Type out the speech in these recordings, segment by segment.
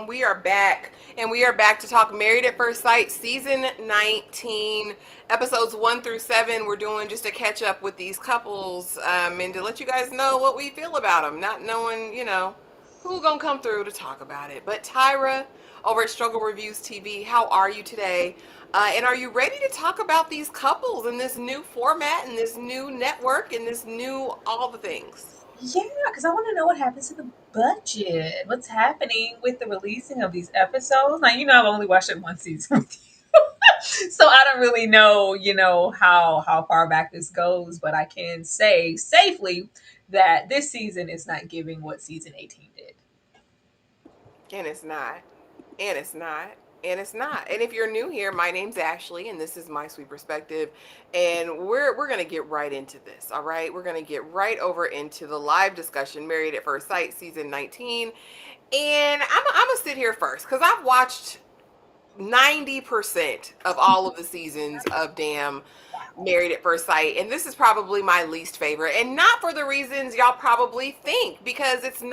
We are back, and we are back to talk Married at First Sight, season 19, episodes 1 through 7. We're doing just a catch up with these couples, and to let you guys know what we feel about them, not knowing, who gonna come through to talk about it. But Tyra, over at Struggle Reviews TV, how are you today? And are you ready to talk about these couples and this new format and this new network and this new all the things? Yeah, because I want to know what happens to the budget. What's happening with the releasing of these episodes? Now, I've only watched it one season with you. So I don't really know, how far back this goes, but I can say safely that this season is not giving what season 18 did. And it's not. And it's not. And it's not. And if you're new here, my name's Ashley, and this is My Sweet Perspective. And we're gonna get right into this. All right, we're gonna get right over into the live discussion, Married at First Sight, season 19. And I'm gonna sit here first because I've watched 90% of all of the seasons of damn Married at First Sight, and this is probably my least favorite, and not for the reasons y'all probably think, because it's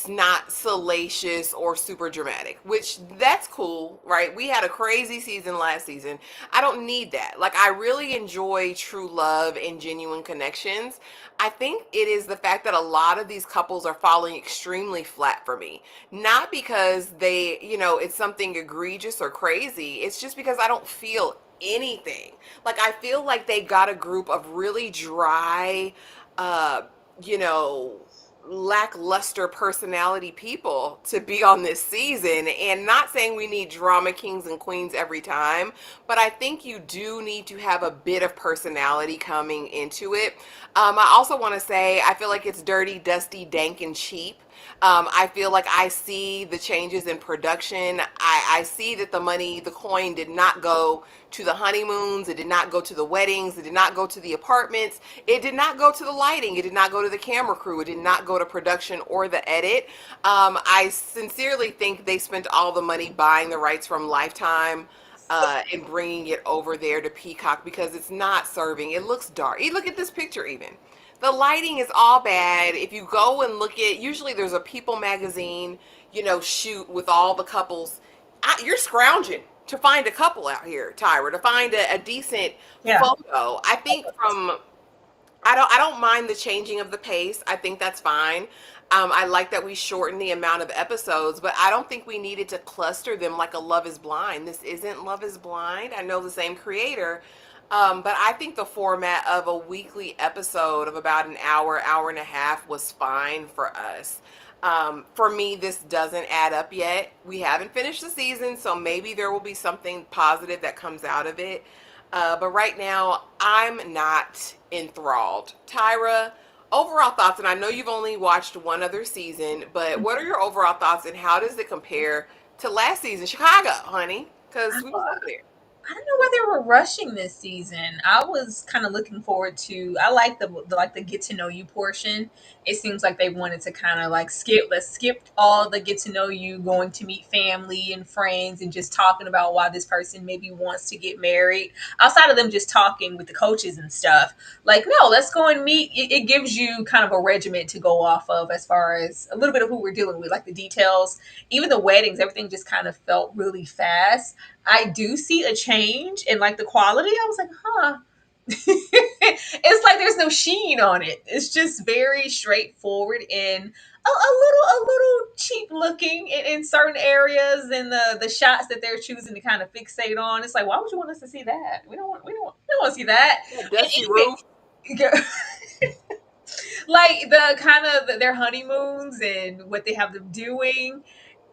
not salacious or super dramatic, which that's cool, right? We had a crazy season last season. I don't need that. Like, I really enjoy true love and genuine connections. I think it is the fact that a lot of these couples are falling extremely flat for me. Not because it's something egregious or crazy. It's just because I don't feel anything. Like, I feel like they got a group of really dry, uh, you know, lackluster personality people to be on this season. And not saying we need drama kings and queens every time, but I think you do need to have a bit of personality coming into it. I also want to say I feel like it's dirty, dusty, dank, and cheap. I feel like I see the changes in production. I see that the money, the coin did not go to the honeymoons. It did not go to the weddings. It did not go to the apartments. It did not go to the lighting. It did not go to the camera crew. It did not go to production or the edit. I sincerely think they spent all the money buying the rights from Lifetime and bringing it over there to Peacock because it's not serving. It looks dark. You look at this picture even. The lighting is all bad. If you go and look at, usually there's a People magazine, shoot with all the couples. You're scrounging to find a couple out here, Tyra, to find a decent Yeah. photo. I think I don't mind the changing of the pace. I think that's fine. I like that we shorten the amount of episodes, but I don't think we needed to cluster them like a Love is Blind. This isn't Love is Blind. I know the same creator, but I think the format of a weekly episode of about an hour, hour and a half was fine for us. For me, this doesn't add up yet. We haven't finished the season, so maybe there will be something positive that comes out of it. But right now, I'm not enthralled. Tyra, overall thoughts, and I know you've only watched one other season, but what are your overall thoughts and how does it compare to last season, Chicago, honey? Because we was over there. I don't know why they were rushing this season. I was kind of looking forward to. I like the get to know you portion. It seems like they wanted to kind of like skip. Let's skip all the get to know you, going to meet family and friends, and just talking about why this person maybe wants to get married. Outside of them just talking with the coaches and stuff, like no, let's go and meet. It gives you kind of a regiment to go off of as far as a little bit of who we're dealing with, like the details, even the weddings. Everything just kind of felt really fast. I do see a change in like the quality. I was like, huh. It's like there's no sheen on it. It's just very straightforward and a little cheap looking in certain areas, and the shots that they're choosing to kind of fixate on. It's like, why would you want us to see that? We don't want to see that. That And dusty roof. even like the kind of their honeymoons and what they have them doing.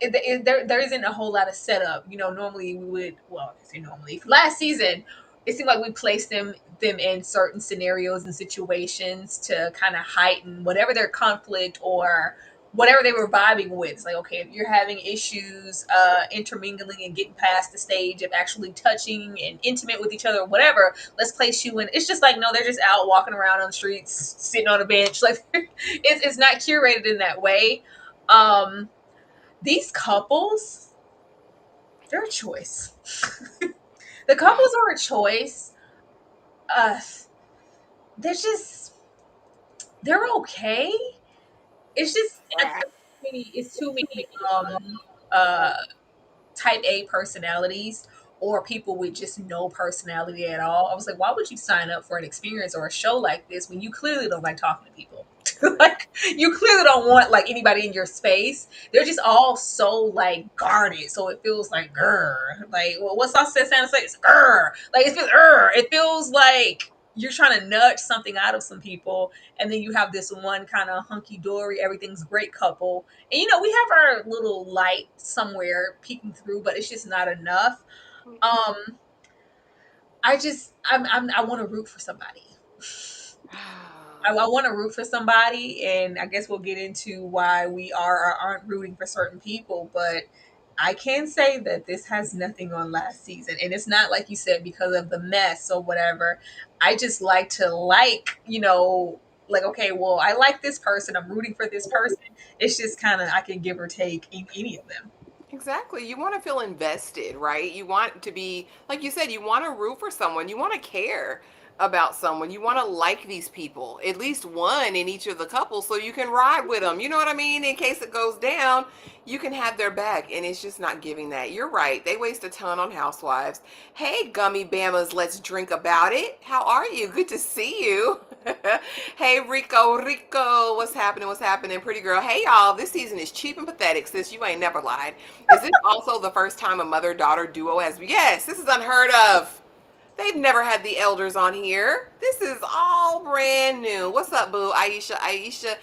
There isn't a whole lot of setup. Normally we would, well, I say normally. Last season, it seemed like we placed them in certain scenarios and situations to kind of heighten whatever their conflict or whatever they were vibing with. It's like, okay, if you're having issues intermingling and getting past the stage of actually touching and intimate with each other or whatever, let's place you in. It's just like, no, they're just out walking around on the streets, sitting on a bench. Like it's not curated in that way. Um, these couples, they're a choice. The couples are a choice. Uh, they're just, they're okay. It's just, Flat. it's too many uh type A personalities or people with just no personality at all. I was like, why would you sign up for an experience or a show like this when you clearly don't like talking to people? Like you clearly don't want like anybody in your space. They're just all so like guarded. So it feels like grr. Like well, what's Sauce said Santa say? It's grr. Like it feels grr. It feels like you're trying to nudge something out of some people, and then you have this one kind of hunky dory, everything's great couple, and we have our little light somewhere peeking through, but it's just not enough. Um, I want to root for somebody. I want to root for somebody, and I guess we'll get into why we are or aren't rooting for certain people. But I can say that this has nothing on last season, and it's not like you said because of the mess or whatever. I just like to like okay, well, I like this person. I'm rooting for this person. It's just kind of I can give or take in any of them. Exactly. You want to feel invested, right? You want to be, like you said, you want to root for someone. You want to care about someone. You want to like these people, at least one in each of the couples, so you can ride with them. You know what I mean? In case it goes down, you can have their back. And it's just not giving that. You're right. They waste a ton on housewives. Hey, gummy Bamas, let's drink about it. How are you? Good to see you. Hey, Rico, what's happening? What's happening? Pretty girl. Hey, y'all. This season is cheap and pathetic, sis. You ain't never lied. Is this also the first time a mother-daughter duo has? Yes, this is unheard of. They've never had the elders on here. This is all brand new. What's up, boo? Aisha.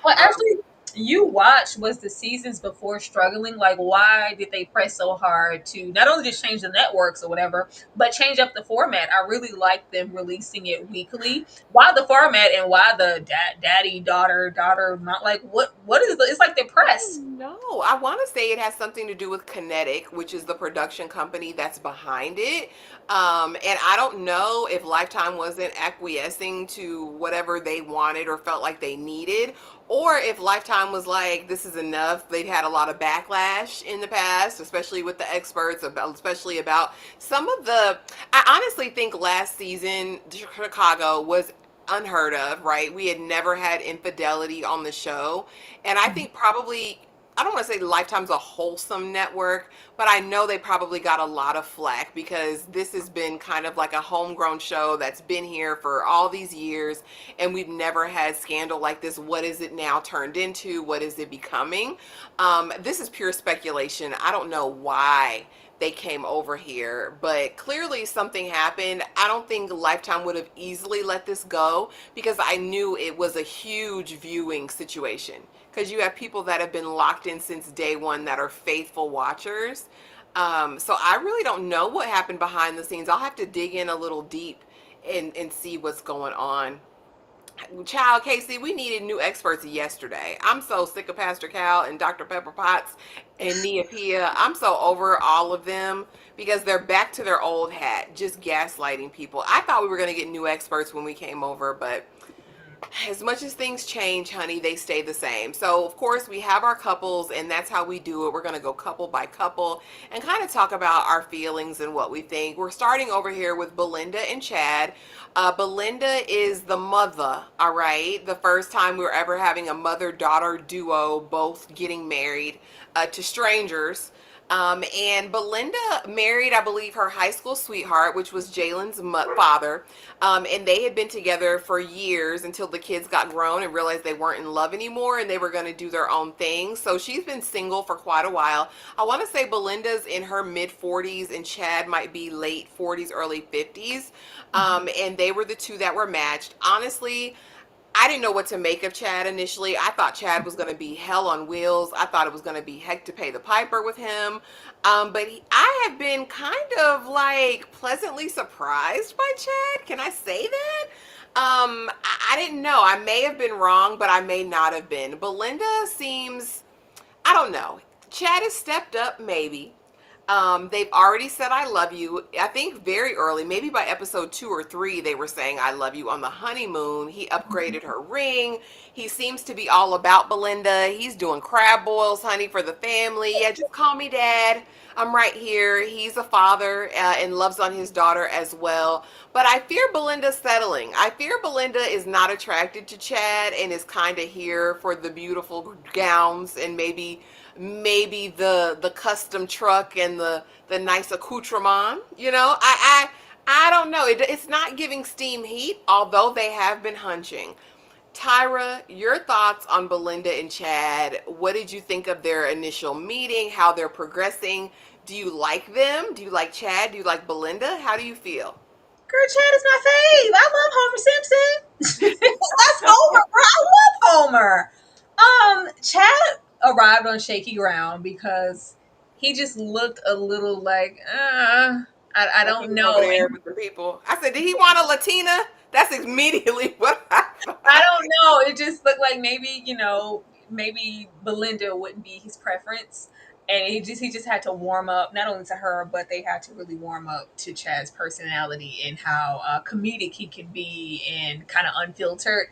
Well, actually, you watched was the seasons before struggling. Like, why did they press so hard to not only just change the networks or whatever, but change up the format? I really like them releasing it weekly. Why the format and why the daddy daughter not like what is the? It's like they're pressed. No, I want to say it has something to do with Kinetic, which is the production company that's behind it. And I don't know if Lifetime wasn't acquiescing to whatever they wanted or felt like they needed, or if Lifetime was like, this is enough. They've had a lot of backlash in the past, especially with the experts, especially about some of the. I honestly think last season, Chicago was unheard of, right? We had never had infidelity on the show. And I think probably, I don't want to say Lifetime's a wholesome network, but I know they probably got a lot of flack because this has been kind of like a homegrown show that's been here for all these years, and we've never had scandal like this. What is it now turned into? What is it becoming? This is pure speculation. I don't know why they came over here, but clearly something happened. I don't think Lifetime would have easily let this go because I knew it was a huge viewing situation, because you have people that have been locked in since day one that are faithful watchers. So I really don't know what happened behind the scenes. I'll have to dig in a little deep and see what's going on. Child, Casey, we needed new experts yesterday. I'm so sick of Pastor Cal and Dr. Pepper Potts and Nia Pia. I'm so over all of them because they're back to their old hat, just gaslighting people. I thought we were going to get new experts when we came over, but as much as things change, honey, they stay the same. So, of course, we have our couples, and that's how we do it. We're going to go couple by couple and kind of talk about our feelings and what we think. We're starting over here with Belinda and Chad. Belinda is the mother, all right? The first time we were ever having a mother-daughter duo, both getting married to strangers. And Belinda married, I believe, her high school sweetheart, which was Jalen's father. And they had been together for years until the kids got grown and realized they weren't in love anymore and they were going to do their own thing. So she's been single for quite a while. I want to say Belinda's in her mid 40s and Chad might be late 40s, early 50s. And they were the two that were matched. Honestly, I didn't know what to make of Chad initially. I thought Chad was going to be hell on wheels. I thought it was going to be heck to pay the piper with him. But I have been kind of like pleasantly surprised by Chad. Can I say that? I didn't know. I may have been wrong, but I may not have been. Belinda seems, I don't know. Chad has stepped up, maybe. They've already said I love you. I think very early, maybe by episode 2 or 3, they were saying I love you on the honeymoon. He upgraded her ring. He seems to be all about Belinda. He's doing crab boils, honey, for the family. Yeah, just call me dad. I'm right here. He's a father and loves on his daughter as well. But I fear Belinda's settling. I fear Belinda is not attracted to Chad and is kind of here for the beautiful gowns and maybe the custom truck and the nice accoutrement. I don't know. It's not giving steam heat, although they have been hunching. Tyra, your thoughts on Belinda and Chad? What did you think of their initial meeting? How they're progressing? Do you like them? Do you like Chad? Do you like Belinda? How do you feel? Girl, Chad is my fave. I love Homer Simpson. That's Homer, bro. I love Homer. Chad arrived on shaky ground because he just looked a little like, I Like he don't was over know. there with the people. I said, did he want a Latina? That's immediately what I I thought. don't know. It just looked like maybe, maybe Belinda wouldn't be his preference. And he just had to warm up not only to her, but they had to really warm up to Chad's personality and how comedic he can be and kind of unfiltered.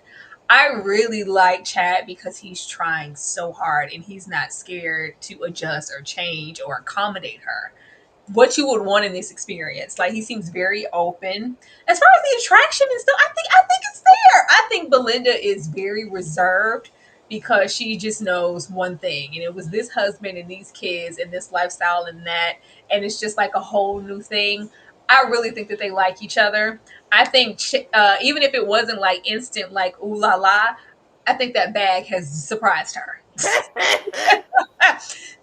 I really like Chad because he's trying so hard and he's not scared to adjust or change or accommodate her, what you would want in this experience. Like he seems very open. As far as the attraction and stuff, I think it's there. I think Belinda is very reserved because she just knows one thing, and it was this husband and these kids and this lifestyle and that, and it's just like a whole new thing. I really think that they like each other. I think even if it wasn't like instant, like ooh la la, I think that bag has surprised her.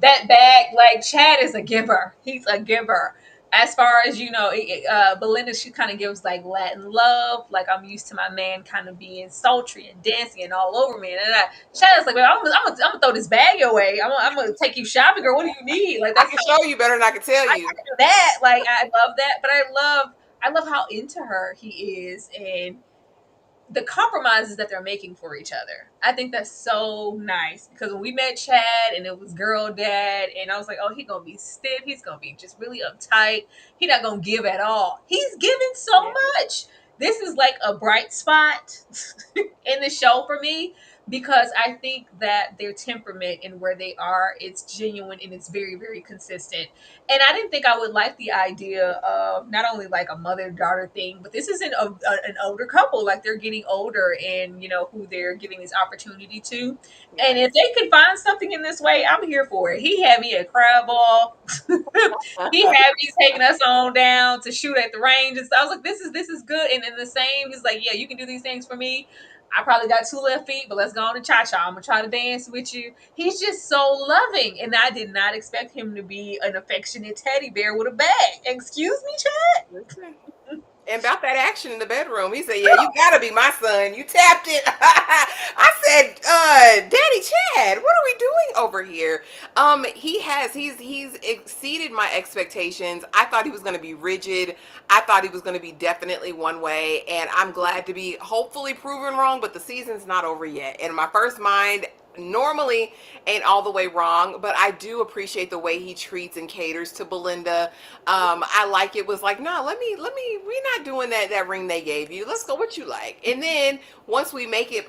That bag, like Chad is a giver. He's a giver. As far as Belinda, she kind of gives like Latin love. Like I'm used to my man kind of being sultry and dancing and all over me. And Chad is like, well, I'm gonna throw this bag your way. I'm gonna take you shopping, girl. What do you need? Like I that's can how show you better than I can tell I you. can do that. Like I love that, but I love how into her he is, and the compromises that they're making for each other. I think that's so nice because when we met Chad and it was girl dad, and I was like, oh, he's gonna be stiff. He's gonna be just really uptight. He's not gonna give at all. He's giving so Yeah. much. This is like a bright spot in the show for me because I think that their temperament and where they are, it's genuine and it's very, very consistent. And I didn't think I would like the idea of not only like a mother daughter thing, but this is an older couple. Like they're getting older, and who they're giving this opportunity to. And Yes. if they can find something in this way, I'm here for it. He had me at crab ball. He had me taking us on down to shoot at the range. And so I was like, this is good. And then the same, he's like, yeah, you can do these things for me. I probably got 2 left feet, but let's go on to cha cha. I'm gonna try to dance with you. He's just so loving, and I did not expect him to be an affectionate teddy bear with a bag. Excuse me, Chad. Listen. And about that action in the bedroom, he said, "Yeah, you gotta be my son. You tapped it." I said, "Daddy Chad, what are we doing over here?" He's exceeded my expectations. I thought he was going to be rigid. I thought he was going to be definitely one way, and I'm glad to be hopefully proven wrong. But the season's not over yet. In my first mind, normally ain't all the way wrong, but I do appreciate the way he treats and caters to Belinda. I like it was like, no, we're not doing that ring they gave you. Let's go what you like. And then once we make it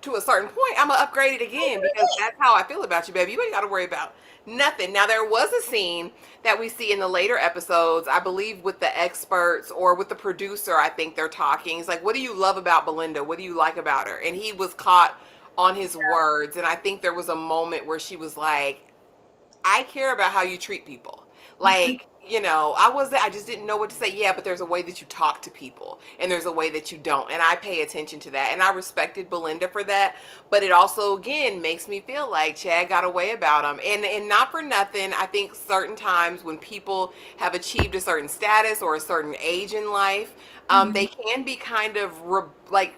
to a certain point, I'm gonna upgrade it again because that's how I feel about you, baby. You ain't got to worry about nothing. Now there was a scene that we see in the later episodes, I believe with the experts or with the producer. I think they're talking. He's like, what do you love about Belinda? What do you like about her? And he was caught on his words. And I think there was a moment where she was like, I care about how you treat people. Like, I just didn't know what to say. Yeah, but there's a way that you talk to people and there's a way that you don't. And I pay attention to that. And I respected Belinda for that. But it also, again, makes me feel like Chad got a way about him. And not for nothing, I think certain times when people have achieved a certain status or a certain age in life, they Mhm. can be kind of like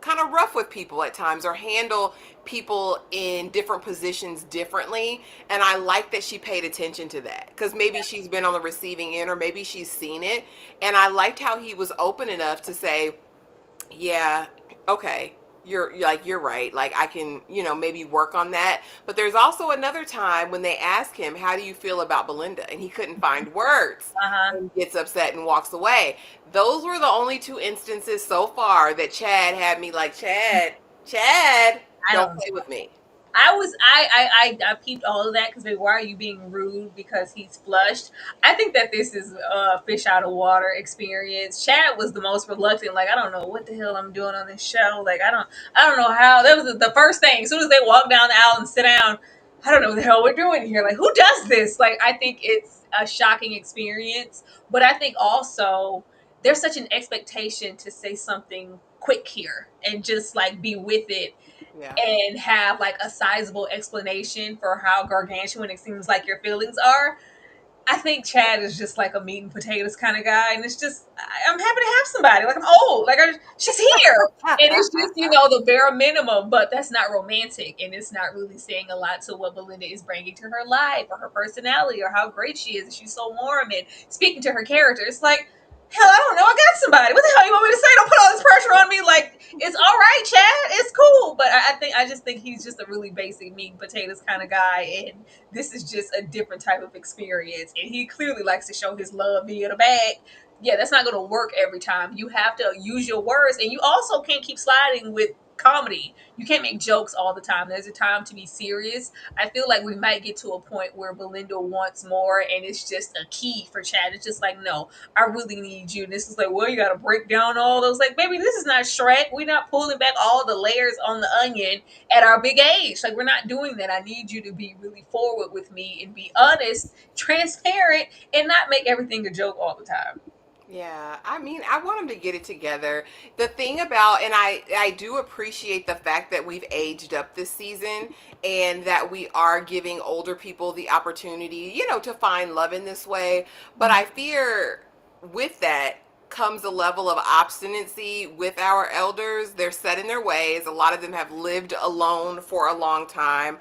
kind of rough with people at times or handle people in different positions differently. And I like that she paid attention to that because maybe she's been on the receiving end or maybe she's seen it. And I liked how he was open enough to say, yeah, okay, you're right. Like I can, maybe work on that. But there's also another time when they ask him, "How do you feel about Belinda?" and he couldn't find words Uh-huh. and gets upset and walks away. Those were the only two instances so far that Chad had me like, Chad, I don't don't. play with me. I peeped all of that because why are you being rude because he's flushed? I think that this is a fish out of water experience. Chad was the most reluctant. Like I don't know what the hell I'm doing on this show. Like I don't know how. That was the first thing. As soon as they walk down the aisle and sit down, I don't know what the hell we're doing here. Like who does this? Like I think it's a shocking experience. But I think also there's such an expectation to say something quick here and just like be with it Yeah. and have like a sizable explanation for how gargantuan it seems like your feelings are. I think Chad is just like a meat and potatoes kind of guy, and it's just I'm happy to have somebody. Like I'm old, she's here, and it's just the bare minimum. But that's not romantic, and it's not really saying a lot to what Belinda is bringing to her life or her personality or how great she is. And she's so warm and speaking to her character. It's like. Hell, I don't know. I got somebody. What the hell you want me to say? Don't put all this pressure on me. Like it's all right, Chad. It's cool. But I just think he's just a really basic meat and potatoes kind of guy, and this is just a different type of experience. And he clearly likes to show his love via the bag. Yeah, that's not going to work every time. You have to use your words, and you also can't keep sliding with comedy. You can't make jokes all the time. There's a time to be serious. I feel like we might get to a point where Belinda wants more, and it's just a key for Chad. It's just like, no, I really need you. And this is like, well, you got to break down all those. Like, baby, this is not Shrek. We're not pulling back all the layers on the onion at our big age. Like, we're not doing that. I need you to be really forward with me and be honest, transparent, and not make everything a joke all the time. Yeah, I mean, I want them to get it together. The thing about, and I do appreciate the fact that we've aged up this season and that we are giving older people the opportunity, to find love in this way. But I fear with that comes a level of obstinacy with our elders. They're set in their ways. A lot of them have lived alone for a long time.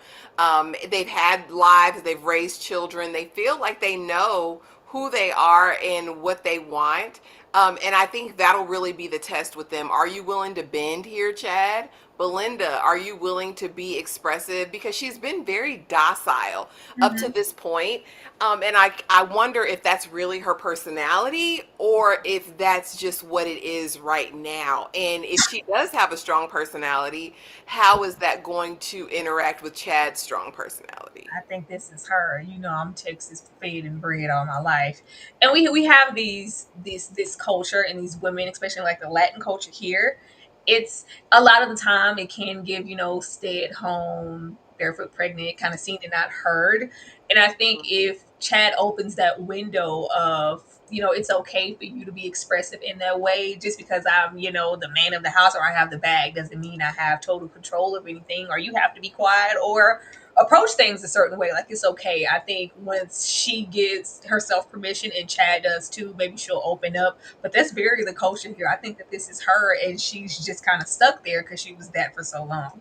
They've had lives, they've raised children. They feel like they know who they are and what they want. And I think that'll really be the test with them. Are you willing to bend here, Chad? Belinda, are you willing to be expressive? Because she's been very docile up to Mm-hmm. this point. And I wonder if that's really her personality or if that's just what it is right now. And if she does have a strong personality, how is that going to interact with Chad's strong personality? I think this is her. I'm Texas fed and bred all my life, and we have this culture and these women, especially like the Latin culture here. It's a lot of the time it can give stay at home, barefoot pregnant, kind of seen and not heard. And I think if Chad opens that window of it's okay for you to be expressive in that way, just because I'm the man of the house or I have the bag doesn't mean I have total control of anything, or you have to be quiet or approach things a certain way. Like it's okay. I think once she gives herself permission and Chad does too, maybe she'll open up. But that's very the culture here. I think that this is her and she's just kind of stuck there because she was that for so long.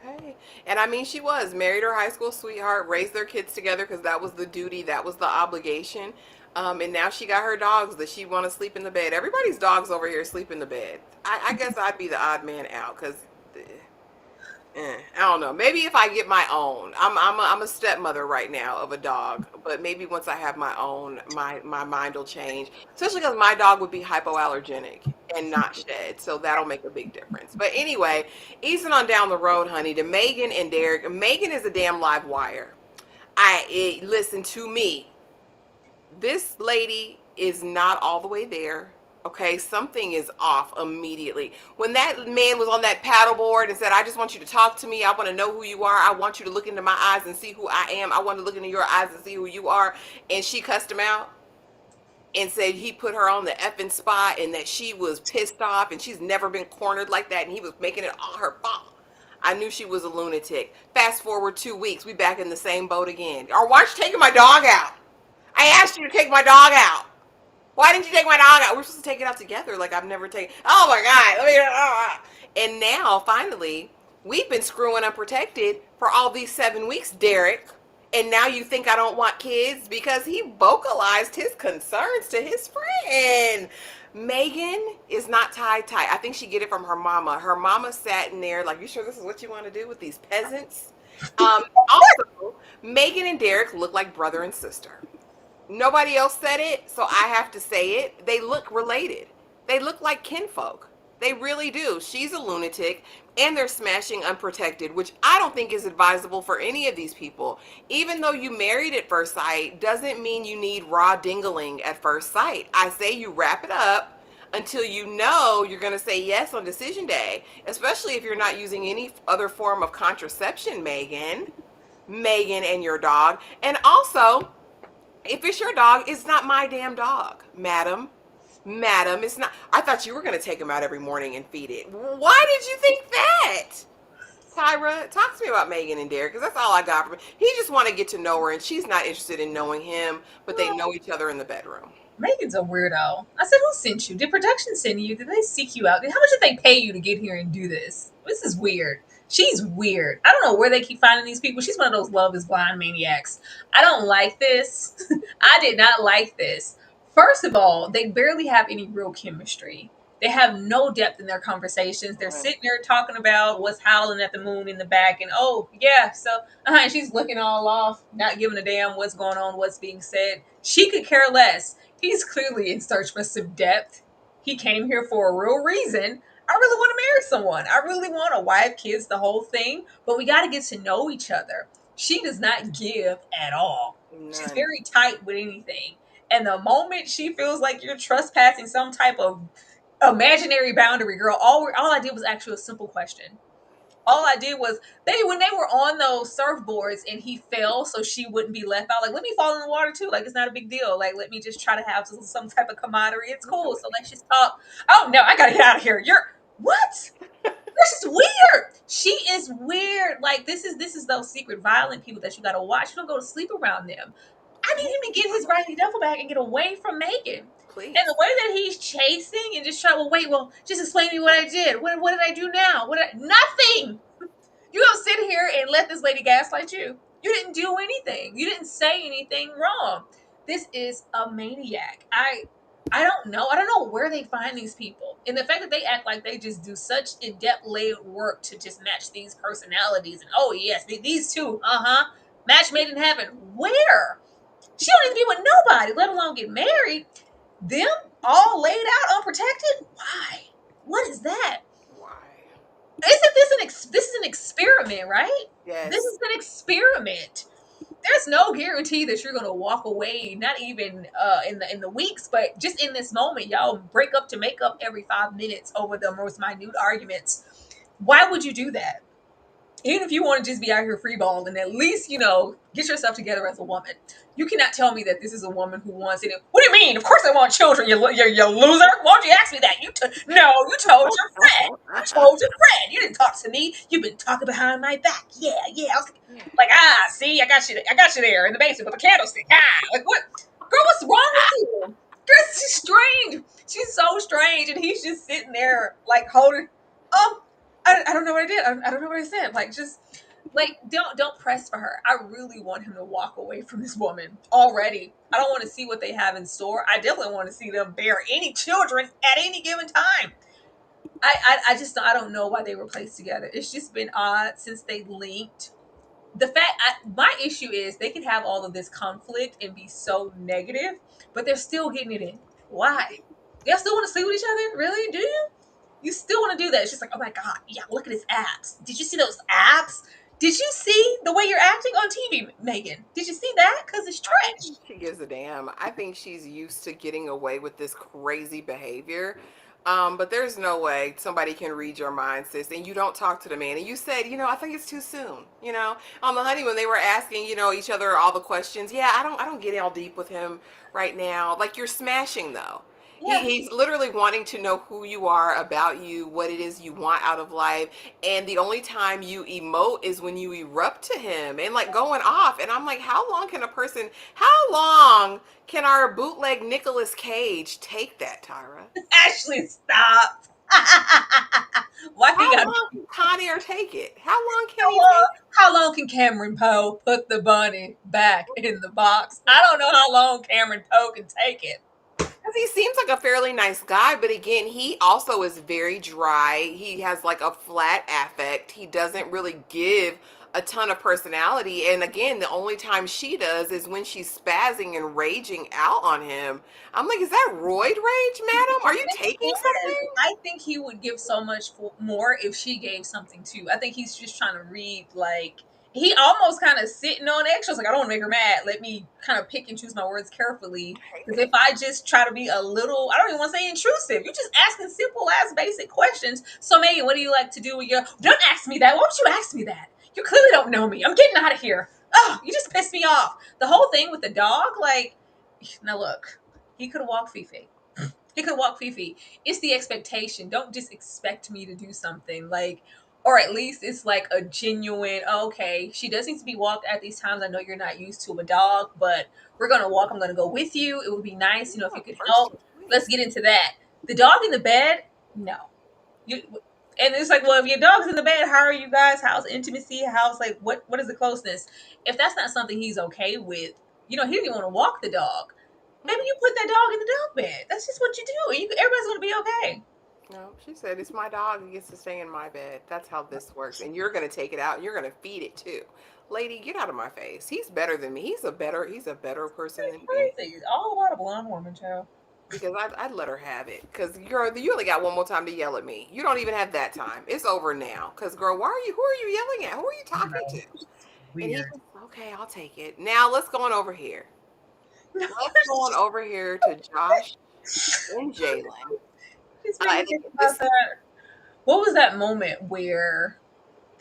Okay. And I mean, she was married her high school sweetheart, raised their kids together because that was the duty, that was the obligation. And now she got her dogs that she want to sleep in the bed. Everybody's dogs over here sleep in the bed. I guess I'd be the odd man out because I don't know. Maybe if I get my own, I'm a stepmother right now of a dog, but maybe once I have my own, my mind will change. Especially because my dog would be hypoallergenic and not shed, so that'll make a big difference. But anyway, easing on down the road, honey, to Megan and Derek. Megan is a damn live wire. Listen to me. This lady is not all the way there. Okay, something is off immediately. When that man was on that paddleboard and said, I just want you to talk to me. I want to know who you are. I want you to look into my eyes and see who I am. I want to look into your eyes and see who you are. And she cussed him out and said he put her on the effing spot and that she was pissed off and she's never been cornered like that and he was making it all her fault. I knew she was a lunatic. Fast forward 2 weeks, we back in the same boat again. Or why aren't you taking my dog out? I asked you to take my dog out. Why didn't you take my dog out? We're supposed to take it out together. Like I've never taken. Oh my god! And now finally, we've been screwing unprotected for all these 7 weeks, Derek. And now you think I don't want kids because he vocalized his concerns to his friend. Megan is not tied tight. I think she get it from her mama. Her mama sat in there like, "You sure this is what you want to do with these peasants?" Um, Also, Megan and Derek look like brother and sister. Nobody else said it, so I have to say it. They look related. They look like kinfolk. They really do. She's a lunatic, and they're smashing unprotected, which I don't think is advisable for any of these people. Even though you married at first sight, doesn't mean you need raw dingling at first sight. I say you wrap it up until you know you're going to say yes on decision day, especially if you're not using any other form of contraception, Megan. Megan and your dog. And also, if it's your dog, it's not my damn dog, madam. Madam, it's not. I thought you were going to take him out every morning and feed it. Why did you think that? Tyra, talk to me about Megan and Derek, because that's all I got from him. He just want to get to know her, and she's not interested in knowing him, but they know each other in the bedroom. Megan's a weirdo. I said, who sent you? Did production send you? Did they seek you out? How much did they pay you to get here and do this? This is weird. She's weird. I don't know where they keep finding these people. She's one of those love is blind maniacs. I don't like this. I did not like this. First of all, they barely have any real chemistry. They have no depth in their conversations. They're sitting there talking about what's howling at the moon in the back, and oh yeah, so and she's looking all off, not giving a damn what's going on, what's being said. She could care less. He's clearly in search for some depth. He came here for a real reason. I really want to marry someone. I really want a wife, kids, the whole thing. But we got to get to know each other. She does not give at all. She's None. very tight with anything. And the moment she feels like you're trespassing some type of imaginary boundary, girl, all I did was ask you a simple question. All I did was they when they were on those surfboards and he fell so she wouldn't be left out. Like, let me fall in the water too. Like, it's not a big deal. Like, let me just try to have some type of camaraderie. It's cool. So let's just talk. Oh no, I gotta get out of here. You're what? This is weird. She is weird. Like, this is those secret violent people that you gotta watch. You don't go to sleep around them. I need him to get his Riley duffel bag and get away from Megan. And the Please. way that he's chasing and just trying, well, wait, well, just explain to me what I did. What did I do now? Nothing. You don't sit here and let this lady gaslight you. You didn't do anything. You didn't say anything wrong. This is a maniac. I don't know. I don't know where they find these people. And the fact that they act like they just do such in-depth layered work to just match these personalities. And oh yes, these two, match made in heaven. Where? She don't even be with nobody, let alone get married. Them all laid out unprotected? Why? What is that? Why? Isn't this is an experiment, right? This Yes. is an experiment. There's no guarantee that you're gonna walk away, not even in the weeks, but just in this moment, y'all break up to make up every 5 minutes over the most minute arguments. Why would you do that? Even if you want to just be out here freeballing and at least, get yourself together as a woman. You cannot tell me that this is a woman who wants it. What do you mean? Of course I want children, you loser. Why don't you ask me that? No, you told your friend. You told your friend. You didn't talk to me. You've been talking behind my back. Yeah, yeah. I was Yeah. like, see, I got you there in the basement with the candlestick. Like what? Girl, what's wrong with you? Girl, she's strange. She's so strange. And he's just sitting there like holding, oh, I don't know what I did. I don't know what I said. Like, just like don't press for her. I really want him to walk away from this woman already. I don't want to see what they have in store. I definitely want to see them bear any children at any given time. I just I don't know why they were placed together. It's just been odd since they linked. My issue is they can have all of this conflict and be so negative, but they're still getting it in. Why? Y'all still want to sleep with each other? Really? Do you? You still want to do that? It's just like, oh my god, yeah, look at his abs. Did you see those abs? Did you see the way you're acting on TV, Megan? Did you see that? Because it's I don't think trash. she gives a damn. I think she's used to getting away with this crazy behavior. But there's no way somebody can read your mind, sis, and you don't talk to the man. And you said, I think it's too soon. On the honeymoon, they were asking, each other all the questions. Yeah, I don't get all deep with him right now. Like, you're smashing though. Yeah. He's literally wanting to know who you are, about you, what it is you want out of life. And the only time you emote is when you erupt to him and like going off. And I'm like, how long can our bootleg Nicolas Cage take that, Tyra? Ashley, stop. Why he How got long can Con Air take it? How long can how he long? take How long can Cameron Poe put the bunny back in the box? I don't know how long Cameron Poe can take it. Because he seems like a fairly nice guy, but again, he also is very dry. He has like a flat affect. He doesn't really give a ton of personality. And again, the only time she does is when she's spazzing and raging out on him. I'm like, is that roid rage, madam? Are you It taking is. something? I think he would give so much more if she gave something too. I think he's just trying to read like he almost kind of sitting on eggshells. Like I don't want to make her mad. Let me kind of pick and choose my words carefully. I hate Because if it. I just try to be a little, I don't even want to say intrusive. You're just asking simple ass basic questions. So Megan, what do you like to do with your? Don't ask me that. Why don't you ask me that? You clearly don't know me. I'm getting out of here. Oh, you just pissed me off. The whole thing with the dog, like, now look, he could walk Fifi. He could walk Fifi. It's the expectation. Don't just expect me to do something like, or at least it's like a genuine. Oh, okay, she does need to be walked at these times. I know you're not used to a dog, but we're gonna walk. I'm gonna go with you. It would be nice, if Yeah, you could first help. and Let's 20s. get into that. The dog in the bed, no. You and it's like, well, if your dog's in the bed, how are you guys? How's intimacy? How's like what is the closeness? If that's not something he's okay with, he didn't want to walk the dog. Maybe you put that dog in the dog bed. That's just what you do. Everybody's gonna be okay. No, she said it's my dog who gets to stay in my bed. That's how this works. And you're gonna take it out and you're gonna feed it too. Lady, get out of my face. He's better than me. He's a better person than me. Crazy. It's all about a blonde woman, child. Because I'd let her have it. Because you only got one more time to yell at me. You don't even have that time. It's over now. Because girl, who are you yelling at? Who are you talking to? No, And he weird. just, okay, I'll take it. Now let's go on over here. No, Let's go on over here to Josh and Jalen. just made me And think this about that. What was that moment where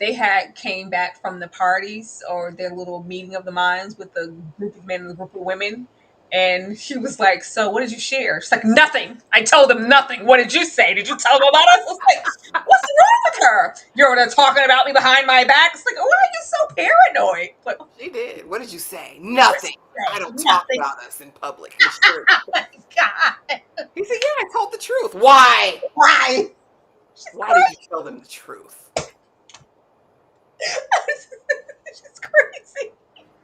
they had came back from the parties or their little meeting of the minds with the group of men and the group of women? And she was like, "So, what did you share?" She's like, "Nothing. I told them nothing. What did you say? Did you tell them about us?" I was like, "What's wrong with her? You're talking about me behind my back." It's like, "Why are you so paranoid?" Like, she did. What did you say? what did Nothing. she I say? don't talk Nothing. about us in public. And sure. Oh my god! He said, yeah, I told the truth. Why? Why? She's Why did you crazy. tell them the truth? She's crazy.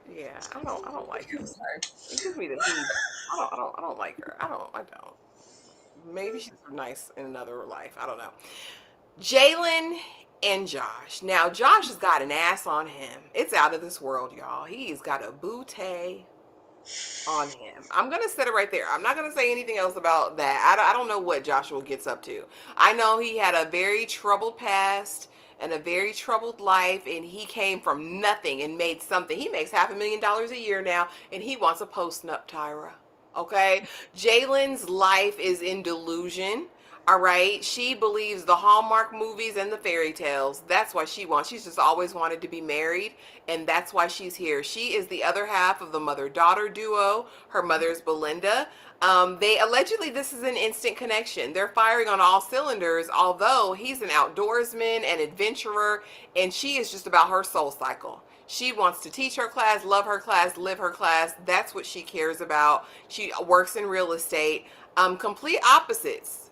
Yeah, I don't like I'm her. sorry. It gives me the heat. I don't like her. I don't. Maybe she's nice in another life. I don't know. Jalen and Josh. Now Josh has got an ass on him. It's out of this world, y'all. He's got a bootay on him. I'm gonna set it right there. I'm not gonna say anything else about that. I don't know what Joshua gets up to. I know he had a very troubled past and a very troubled life, and he came from nothing and made something. He makes $500,000 a year now, and he wants a post nup, Tyra. Okay, Jalen's life is in delusion. All right. She believes the Hallmark movies and the fairy tales. That's why she wants. She's just always wanted to be married, and that's why she's here. She is the other half of the mother-daughter duo. Her mother's Belinda. They allegedly this is an instant connection. They're firing on all cylinders. Although he's an outdoorsman and adventurer, and she is just about her soul cycle. She wants to teach her class, love her class, live her class. That's what she cares about. She works in real estate. Complete opposites.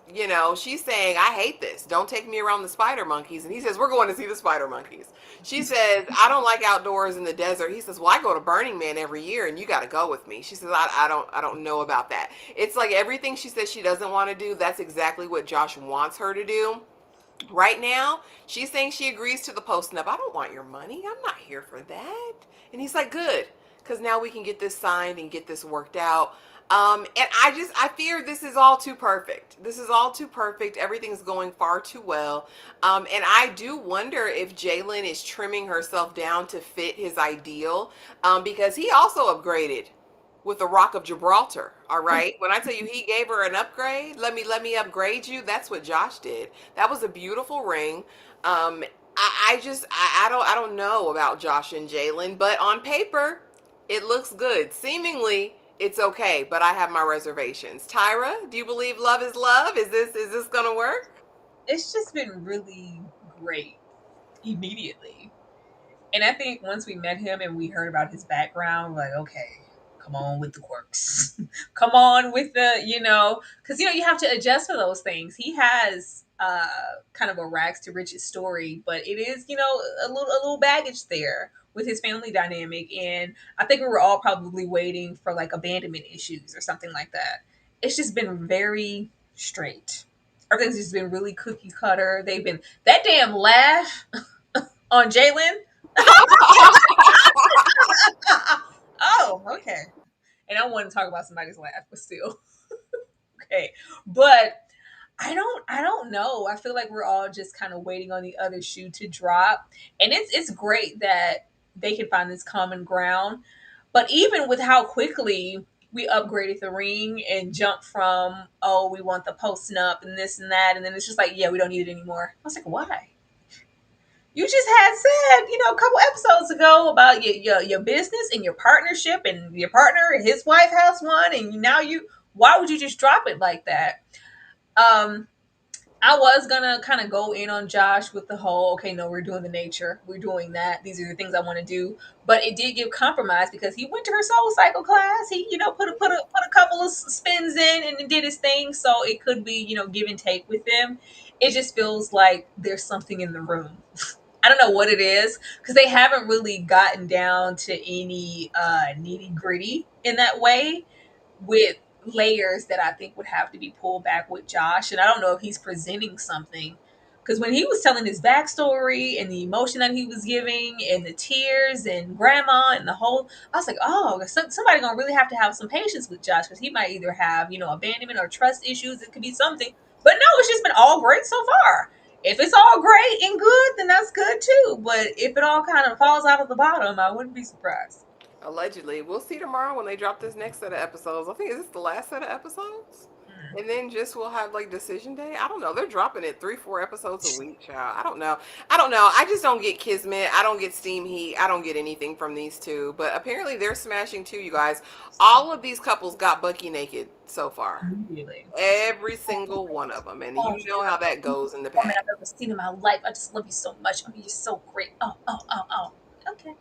She's saying, I hate this. Don't take me around the spider monkeys. And he says, we're going to see the spider monkeys. She says, I don't like outdoors in the desert. He says, well, I go to Burning Man every year and you got to go with me. She says, I don't know about that. It's like everything she says she doesn't want to do. That's exactly what Josh wants her to do. Right now, she's saying she agrees to the post nup. I don't want your money. I'm not here for that. And he's like, good, because now we can get this signed and get this worked out. And I fear this is all too perfect. This is all too perfect. Everything's going far too well. And I do wonder if Jalen is trimming herself down to fit his ideal, because he also upgraded with the Rock of Gibraltar. All right. When I tell you he gave her an upgrade, let me upgrade you. That's what Josh did. That was a beautiful ring. I don't know about Josh and Jalen, but on paper, it looks good. Seemingly, it's okay, but I have my reservations. Tyra, do you believe love is love? Is this gonna work? It's just been really great immediately. And I think once we met him and we heard about his background, like, okay, come on with the quirks. Come on with because you have to adjust for those things. He has kind of a rags to riches story, but it is, a little baggage there with his family dynamic. And I think we were all probably waiting for like abandonment issues or something like that. it's just been very straight. Everything's just been really cookie cutter. They've been that damn laugh on Jalen. Oh, okay. And I want to talk about somebody's laugh, but still, okay. But I don't know. I feel like we're all just kind of waiting on the other shoe to drop. And it's great that they can find this common ground. But even with how quickly we upgraded the ring and jumped from, oh, we want the posting up and this and that, and then it's just like, yeah, we don't need it anymore. I was like, why? You just had said, a couple episodes ago about your business and your partnership and your partner, his wife has one, and now why would you just drop it like that? Um, I was gonna kind of go in on Josh with the whole, okay, no, we're doing the nature, we're doing that. These are the things I want to do, but it did give compromise because he went to her soul cycle class. He, put a couple of spins in and did his thing. So it could be, give and take with them. It just feels like there's something in the room. I don't know what it is because they haven't really gotten down to any nitty gritty in that way with layers that I think would have to be pulled back with Josh. And I don't know if he's presenting something because when he was telling his backstory and the emotion that he was giving and the tears and grandma and the whole, I was like, oh, somebody gonna really have to have some patience with Josh because he might either have, abandonment or trust issues. It could be something. But no, it's just been all great so far. If it's all great and good, then that's good too. But if it all kind of falls out of the bottom, I wouldn't be surprised. Allegedly. We'll see tomorrow when they drop this next set of episodes. I think is this the last set of episodes? Mm. And then just we'll have like decision day. I don't know. They're dropping it 3-4 episodes a week, child. I don't know. I don't know. I just don't get Kismet. I don't get Steam Heat. I don't get anything from these two. But apparently they're smashing too, you guys. All of these couples got Bucky naked so far. Really? Every single one of them. And Oh, you know how that goes in the woman past. I've ever seen in my life. I just love you so much. I mean, you're so great. Oh, oh, oh, oh. Okay.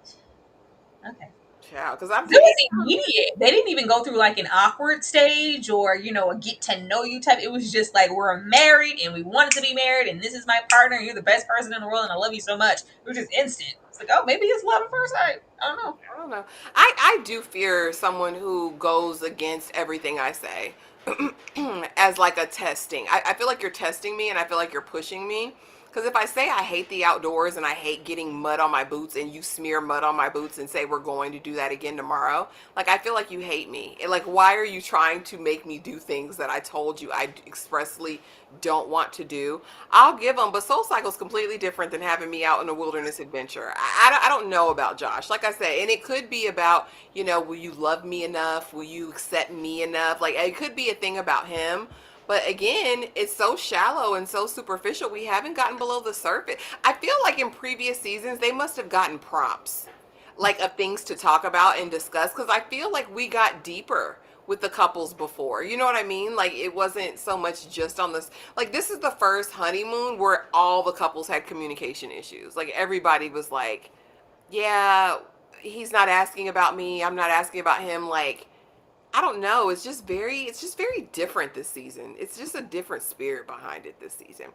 Okay. Child. Because I'm It thinking, was immediate. They didn't even go through like an awkward stage or, a get to know you type. It was just like, we're married and we wanted to be married and this is my partner and you're the best person in the world and I love you so much. It was just instant. It's like, oh, maybe it's love at first sight. I don't know. I don't know. I do fear someone who goes against everything I say as like a testing. I feel like you're testing me and I feel like you're pushing me. Because if I say I hate the outdoors and I hate getting mud on my boots and you smear mud on my boots and say we're going to do that again tomorrow, like I feel like you hate me. And like, why are you trying to make me do things that I told you I expressly don't want to do? I'll give them, but Soul Cycle is completely different than having me out in a wilderness adventure. I don't know about Josh, like I said, and it could be about, will you love me enough? Will you accept me enough? Like, it could be a thing about him. But again, it's so shallow and so superficial. We haven't gotten below the surface. I feel like in previous seasons, they must have gotten prompts, like of things to talk about and discuss. Because I feel like we got deeper with the couples before. You know what I mean? Like it wasn't so much just on this. Like this is the first honeymoon where all the couples had communication issues. Like everybody was like, yeah, he's not asking about me. I'm not asking about him. Like, I don't know. It's just very different this season. It's just a different spirit behind it this season.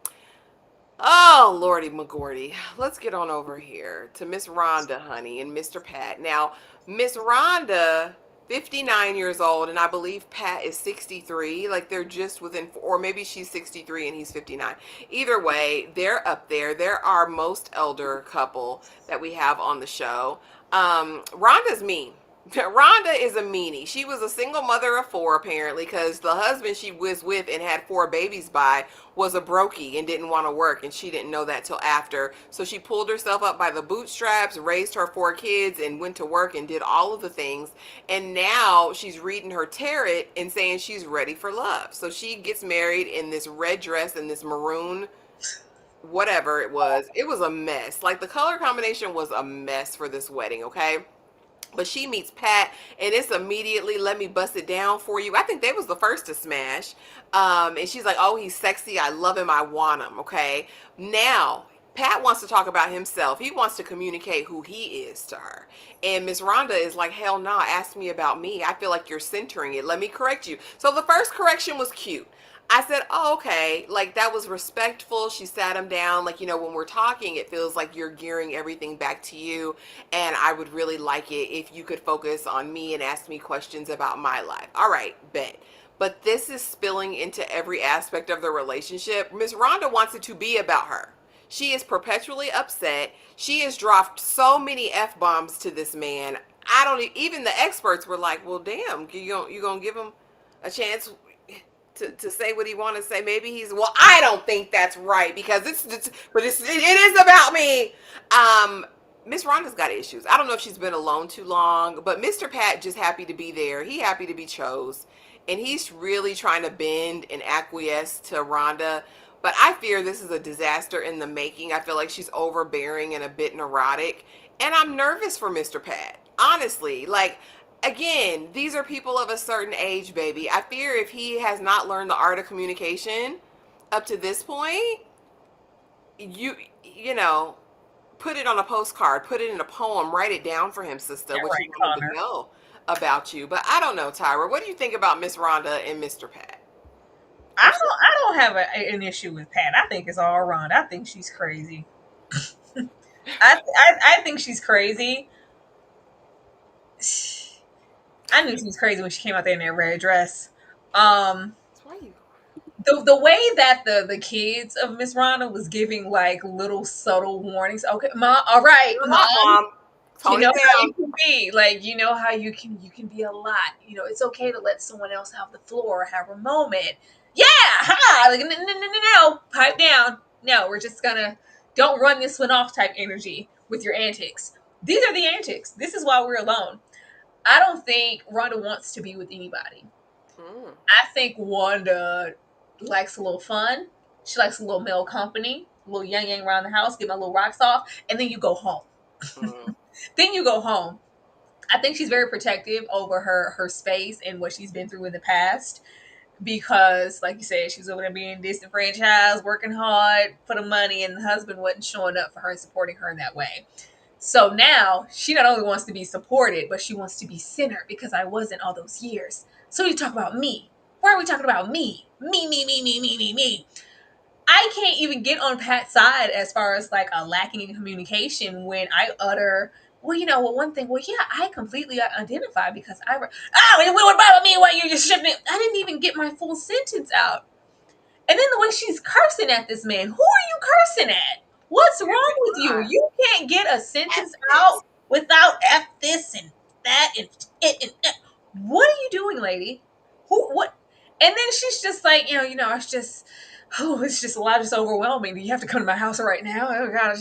Oh, Lordy McGordy. Let's get on over here to Miss Rhonda, honey, and Mr. Pat. Now, Miss Rhonda, 59 years old, and I believe Pat is 63. Like they're just within, or maybe she's 63 and he's 59. Either way, they're up there. They're our most elder couple that we have on the show. Rhonda's mean. Rhonda is a meanie. She was a single mother of four, apparently, because the husband she was with and had four babies by was a brokey and didn't want to work, and she didn't know that till after. So she pulled herself up by the bootstraps, raised her four kids, and went to work and did all of the things. And now she's reading her tarot and saying she's ready for love. So she gets married in this red dress and this maroon whatever it was. It was a mess. Like the color combination was a mess for this wedding, okay? But she meets Pat, and it's immediately, let me bust it down for you. I think they was the first to smash. And she's like, oh, he's sexy. I love him. I want him. Okay. Now, Pat wants to talk about himself. He wants to communicate who he is to her. And Miss Rhonda is like, hell no, ask me about me. I feel like you're centering it. Let me correct you. So the first correction was cute. I said, oh, okay, like that was respectful. She sat him down. Like, when we're talking, it feels like you're gearing everything back to you. And I would really like it if you could focus on me and ask me questions about my life. All right, bet. but this is spilling into every aspect of the relationship. Miss Rhonda wants it to be about her. She is perpetually upset. She has dropped so many F bombs to this man. I don't even the experts were like, well, damn, you gonna give him a chance to say what he want to say? Maybe he's, well, I don't think that's right because it is about me. Miss Rhonda's got issues. I don't know if she's been alone too long, but Mr. Pat just happy to be there. He happy to be chose, and he's really trying to bend and acquiesce to Rhonda. But I fear this is a disaster in the making. I feel like she's overbearing and a bit neurotic, and I'm nervous for Mr. Pat. Honestly, like, again, these are people of a certain age, baby. I fear if he has not learned the art of communication up to this point, you know, put it on a postcard, put it in a poem, write it down for him, sister, Yeah, what you right, want him to Connor. know about you. But I don't know, Tyra. What do you think about Miss Rhonda and Mr. Pat? I I'm don't still I don't have an issue with Pat. I think it's all around. I think she's crazy. I think she's crazy. I knew she was crazy when she came out there in that red dress. Um, why you the way that the kids of Miss Rhonda was giving like little subtle warnings. Okay, mom. All right, you're a mom. lot, mom. You Tone know it how you down. can be. Like, you know how you can be a lot. You know, it's okay to let someone else have the floor, have a moment. Yeah, ha! Like, no, pipe down. No, we're just gonna don't run this one off type energy with your antics. These are the antics. This is why we're alone. I don't think Rhonda wants to be with anybody. Mm, I think Wanda likes a little fun. She likes a little male company, a little yang around the house, get my little rocks off, and then you go home. mm. Then you go home. I think she's very protective over her space and what she's been through in the past because, like you said, she's over there being disenfranchised, working hard for the money, and the husband wasn't showing up for her and supporting her in that way. So now she not only wants to be supported, but she wants to be centered because I wasn't all those years. So you talk about me. Why are we talking about me? Me. I can't even get on Pat's side as far as like a lacking in communication when I utter, well, well, one thing, well, yeah, I completely identify because oh, what about me? What you're just shifting? I didn't even get my full sentence out. And then the way she's cursing at this man, who are you cursing at? What's wrong with you? God. You can't get a sentence F this. out without F this and that and it and that. What are you doing, lady? Who what? And then she's just like, it's just it's just a lot, just overwhelming. Do you have to come to my house right now? Oh god,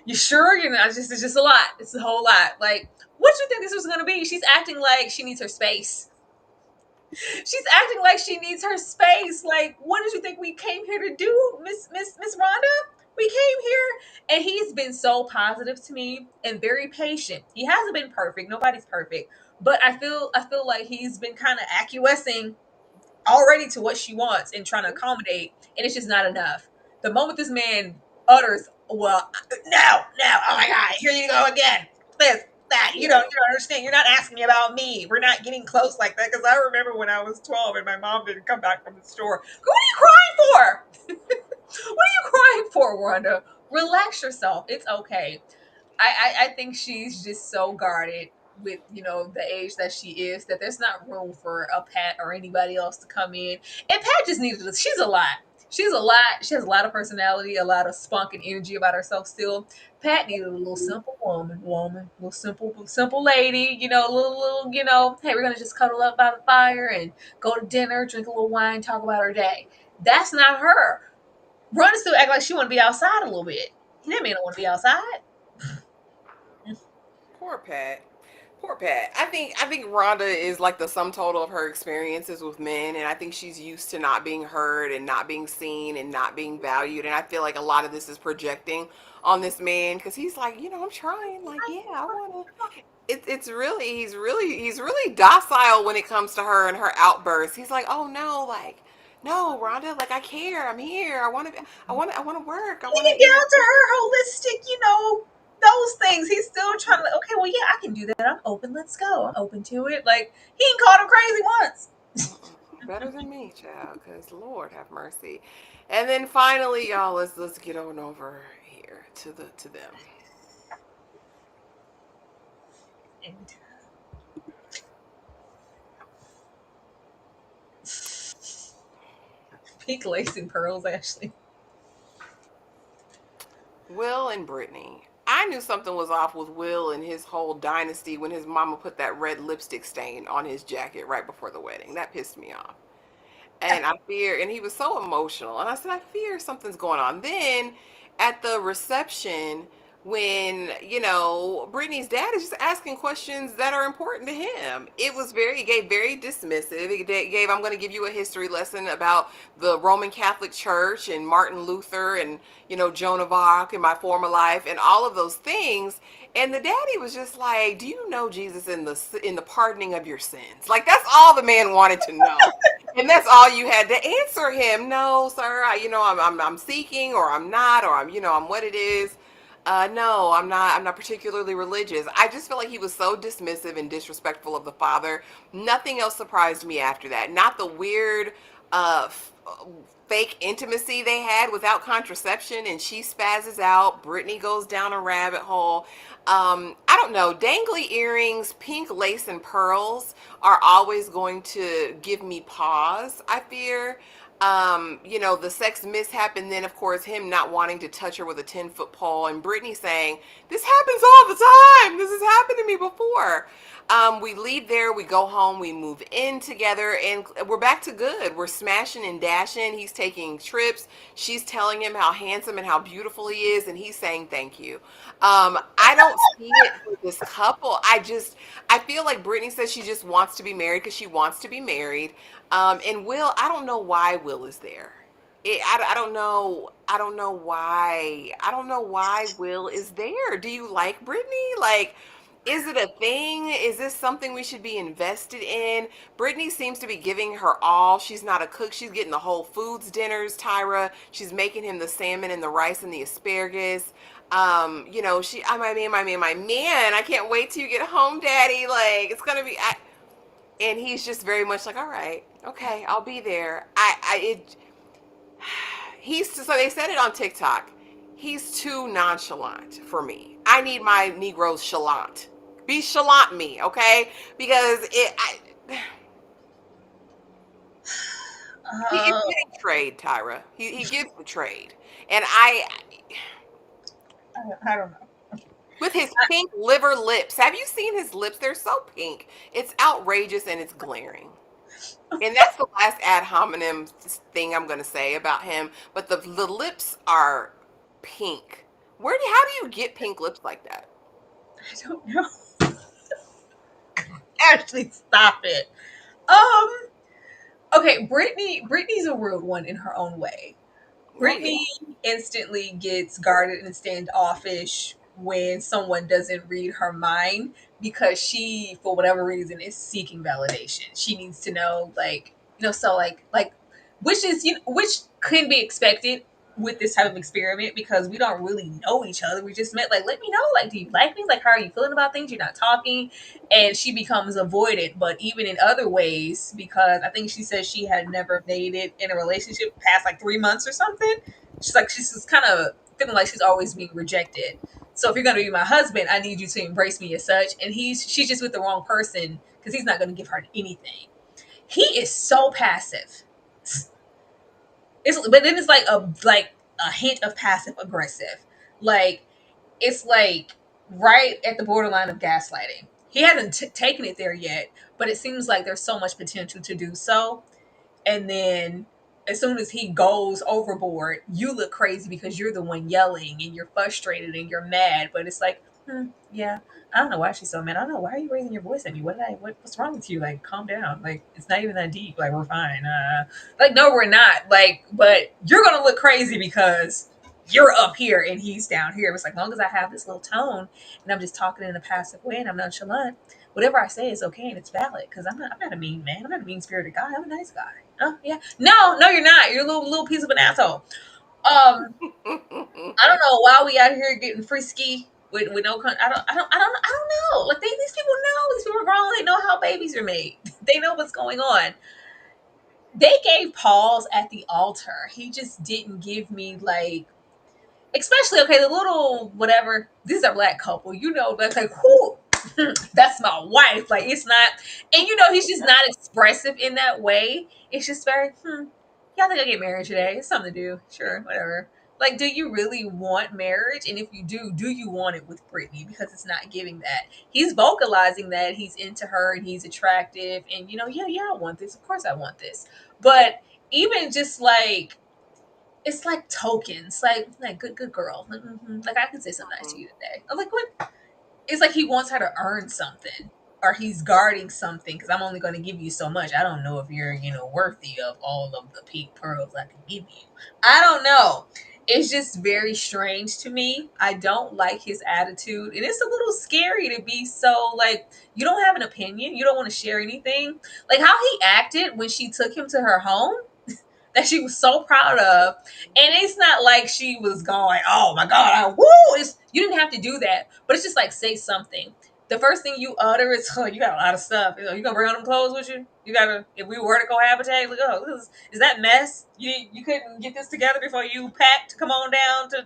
you sure? It's just a lot. It's a whole lot. Like, what do you think this was gonna be? She's acting like she needs her space. She's acting like she needs her space. Like, what did you think we came here to do, Miss Rhonda? We came here, and he's been so positive to me and very patient. He hasn't been perfect. Nobody's perfect, but I feel like he's been kind of acquiescing already to what she wants and trying to accommodate, and it's just not enough. The moment this man utters, "Well, no, oh my God, here you go again," this, that, you don't understand. You're not asking me about me. We're not getting close like that because I remember when I was 12 and my mom didn't come back from the store. Who are you crying for? What are you crying for, Wanda? Relax yourself. It's okay. I think she's just so guarded with the age that she is that there's not room for a Pat or anybody else to come in. And Pat just needed this. She's a lot. She's a lot. She has a lot of personality, a lot of spunk and energy about herself still. Pat needed a little simple little simple lady, little, hey, we're gonna just cuddle up by the fire and go to dinner, drink a little wine, talk about her day. That's not her. Run still act like she wanna be outside a little bit. That man don't want to be outside. Poor Pat. Poor Pat. I think Rhonda is like the sum total of her experiences with men, and I think she's used to not being heard and not being seen and not being valued. And I feel like a lot of this is projecting on this man because he's like, I'm trying. Like, yeah, I wanna. It's really he's really docile when it comes to her and her outbursts. He's like, oh no, like, no, Rhonda, like I care. I'm here. I want to work. I want to, Even down to her holistic, those things. He's still trying to, okay, well, yeah, I can do that. I'm open. Let's go. I'm open to it. Like, he ain't called him crazy once. better than me, child, because Lord have mercy. And then finally, y'all, let's get on over here to them. And Pink lace and pearls, actually. Will and Brittany. I knew something was off with Will and his whole dynasty when his mama put that red lipstick stain on his jacket right before the wedding. That pissed me off. And I fear, and he was so emotional. And I said, I fear something's going on. Then at the reception, when, Brittany's dad is just asking questions that are important to him, it gave very dismissive. It gave, I'm going to give you a history lesson about the Roman Catholic Church and Martin Luther and, Joan of Arc in my former life and all of those things. And the daddy was just like, do you know Jesus in the pardoning of your sins? Like, that's all the man wanted to know. And that's all you had to answer him. No, sir. I'm seeking, or I'm not, or I'm what it is. No, I'm not. I'm not particularly religious. I just feel like he was so dismissive and disrespectful of the father. Nothing else surprised me after that. Not the weird, fake intimacy they had without contraception, and she spazzes out. Brittany goes down a rabbit hole. I don't know. Dangly earrings, pink lace, and pearls are always going to give me pause, I fear. The sex mishap, and then of course him not wanting to touch her with a 10-foot pole, and Brittany saying, this happens all the time. This has happened to me before. We leave there, we go home, we move in together, and we're back to good. We're smashing and dashing. He's taking trips. She's telling him how handsome and how beautiful he is, and he's saying thank you. I don't see it for this couple. I feel like Brittany says she just wants to be married because she wants to be married. And Will, I don't know why Will is there. I don't know. I don't know why. I don't know why Will is there. Do you like Brittany? Like, is it a thing? Is this something we should be invested in? Brittany seems to be giving her all. She's not a cook. She's getting the Whole Foods dinners, Tyra. She's making him the salmon and the rice and the asparagus. My man, I can't wait till you get home, daddy. Like, it's gonna be, and he's just very much like, all right, okay, I'll be there. So they said it on TikTok. He's too nonchalant for me. I need my Negroes chalant. Be chalant me, okay? Because he's Uh, getting trade, Tyra. He gives the trade, and I don't know. with his pink liver lips. Have you seen his lips? They're so pink. It's outrageous and it's glaring. And that's the last ad hominem thing I'm going to say about him. But the lips are pink. How do you get pink lips like that? I don't know. Actually, stop it. Um. Okay, Brittany's a rude one in her own way. Oh yeah. Brittany instantly gets guarded and standoffish when someone doesn't read her mind because she, for whatever reason, is seeking validation. She needs to know, so which can be expected with this type of experiment because we don't really know each other. We just met. Like, let me know. Like, do you like me? Like, how are you feeling about things? You're not talking, and she becomes avoidant. But even in other ways, because I think she says she had never made it in a relationship past like 3 months or something. She's just kind of feeling like she's always being rejected. So if you're gonna be my husband, I need you to embrace me as such. And she's just with the wrong person because he's not gonna give her anything. He is so passive. But then it's like a hint of passive aggressive. Like, it's like right at the borderline of gaslighting. He hasn't taken it there yet, but it seems like there's so much potential to do so. And then as soon as he goes overboard, you look crazy because you're the one yelling and you're frustrated and you're mad. But it's like, yeah, I don't know why she's so mad. I don't know, why are you raising your voice at me? What's wrong with you? Like, calm down. Like, it's not even that deep. Like, we're fine. Like, no, we're not. Like, but you're gonna look crazy because you're up here and he's down here. It's like, long as I have this little tone and I'm just talking in a passive way and I'm nonchalant, whatever I say is okay and it's valid because I'm not a mean man. I'm not a mean spirited guy. I'm a nice guy. Oh yeah. No, you're not. You're a little piece of an asshole. I don't know why we out here getting frisky with no. I don't know. Like, these people know. These people are grown. They know how babies are made. They know what's going on. They gave pause at the altar. He just didn't give me, like, especially, okay, the little whatever. This is a black couple. That's like, who? That's my wife. Like, it's not. And he's just not expressive in that way. It's just very. yeah, I think I get married today. It's something to do. Sure, whatever. Like, do you really want marriage? And if you do you want it with Brittany? Because it's not giving that. He's vocalizing that he's into her and he's attractive, and yeah, yeah, I want this. Of course, I want this. But even just like it's like tokens, like good girl. Like, like I can say something nice to Mhm. you today. I'm like, what? It's like he wants her to earn something, or he's guarding something because I'm only going to give you so much. I don't know if you're, worthy of all of the pink pearls I can give you. I don't know. It's just very strange to me. I don't like his attitude, and it's a little scary to be so like you don't have an opinion, you don't want to share anything. Like how he acted when she took him to her home that she was so proud of. And it's not like she was going, oh my God, woo! You didn't have to do that. But it's just like, say something. The first thing you utter is, oh, you got a lot of stuff. You gonna bring all them clothes with you? You gotta, if we were to cohabitate, like, oh, is that mess? You couldn't get this together before you packed to come on down to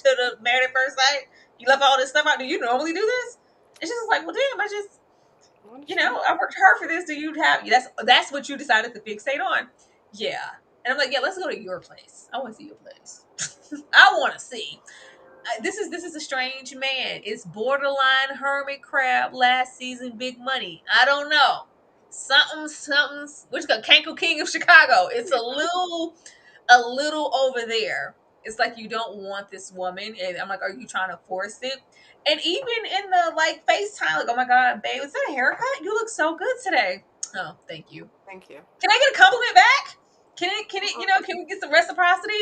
the married at first sight? You left all this stuff out. Do you normally do this? It's just like, well, damn, I just, Understand. I worked hard for this. Do you have that's what you decided to fixate on? Yeah. And I'm like, yeah, let's go to your place. I want to see your place. I want to see. This is a strange man. It's borderline hermit crab last season big money. I don't know. Something's which got Kanko King of Chicago. It's a little over there. It's like you don't want this woman, and I'm like, are you trying to force it? And even in the like FaceTime, like, oh my God, babe, is that a haircut? You look so good today. Oh, thank you. Thank you. Can I get a compliment back? Can we get some reciprocity?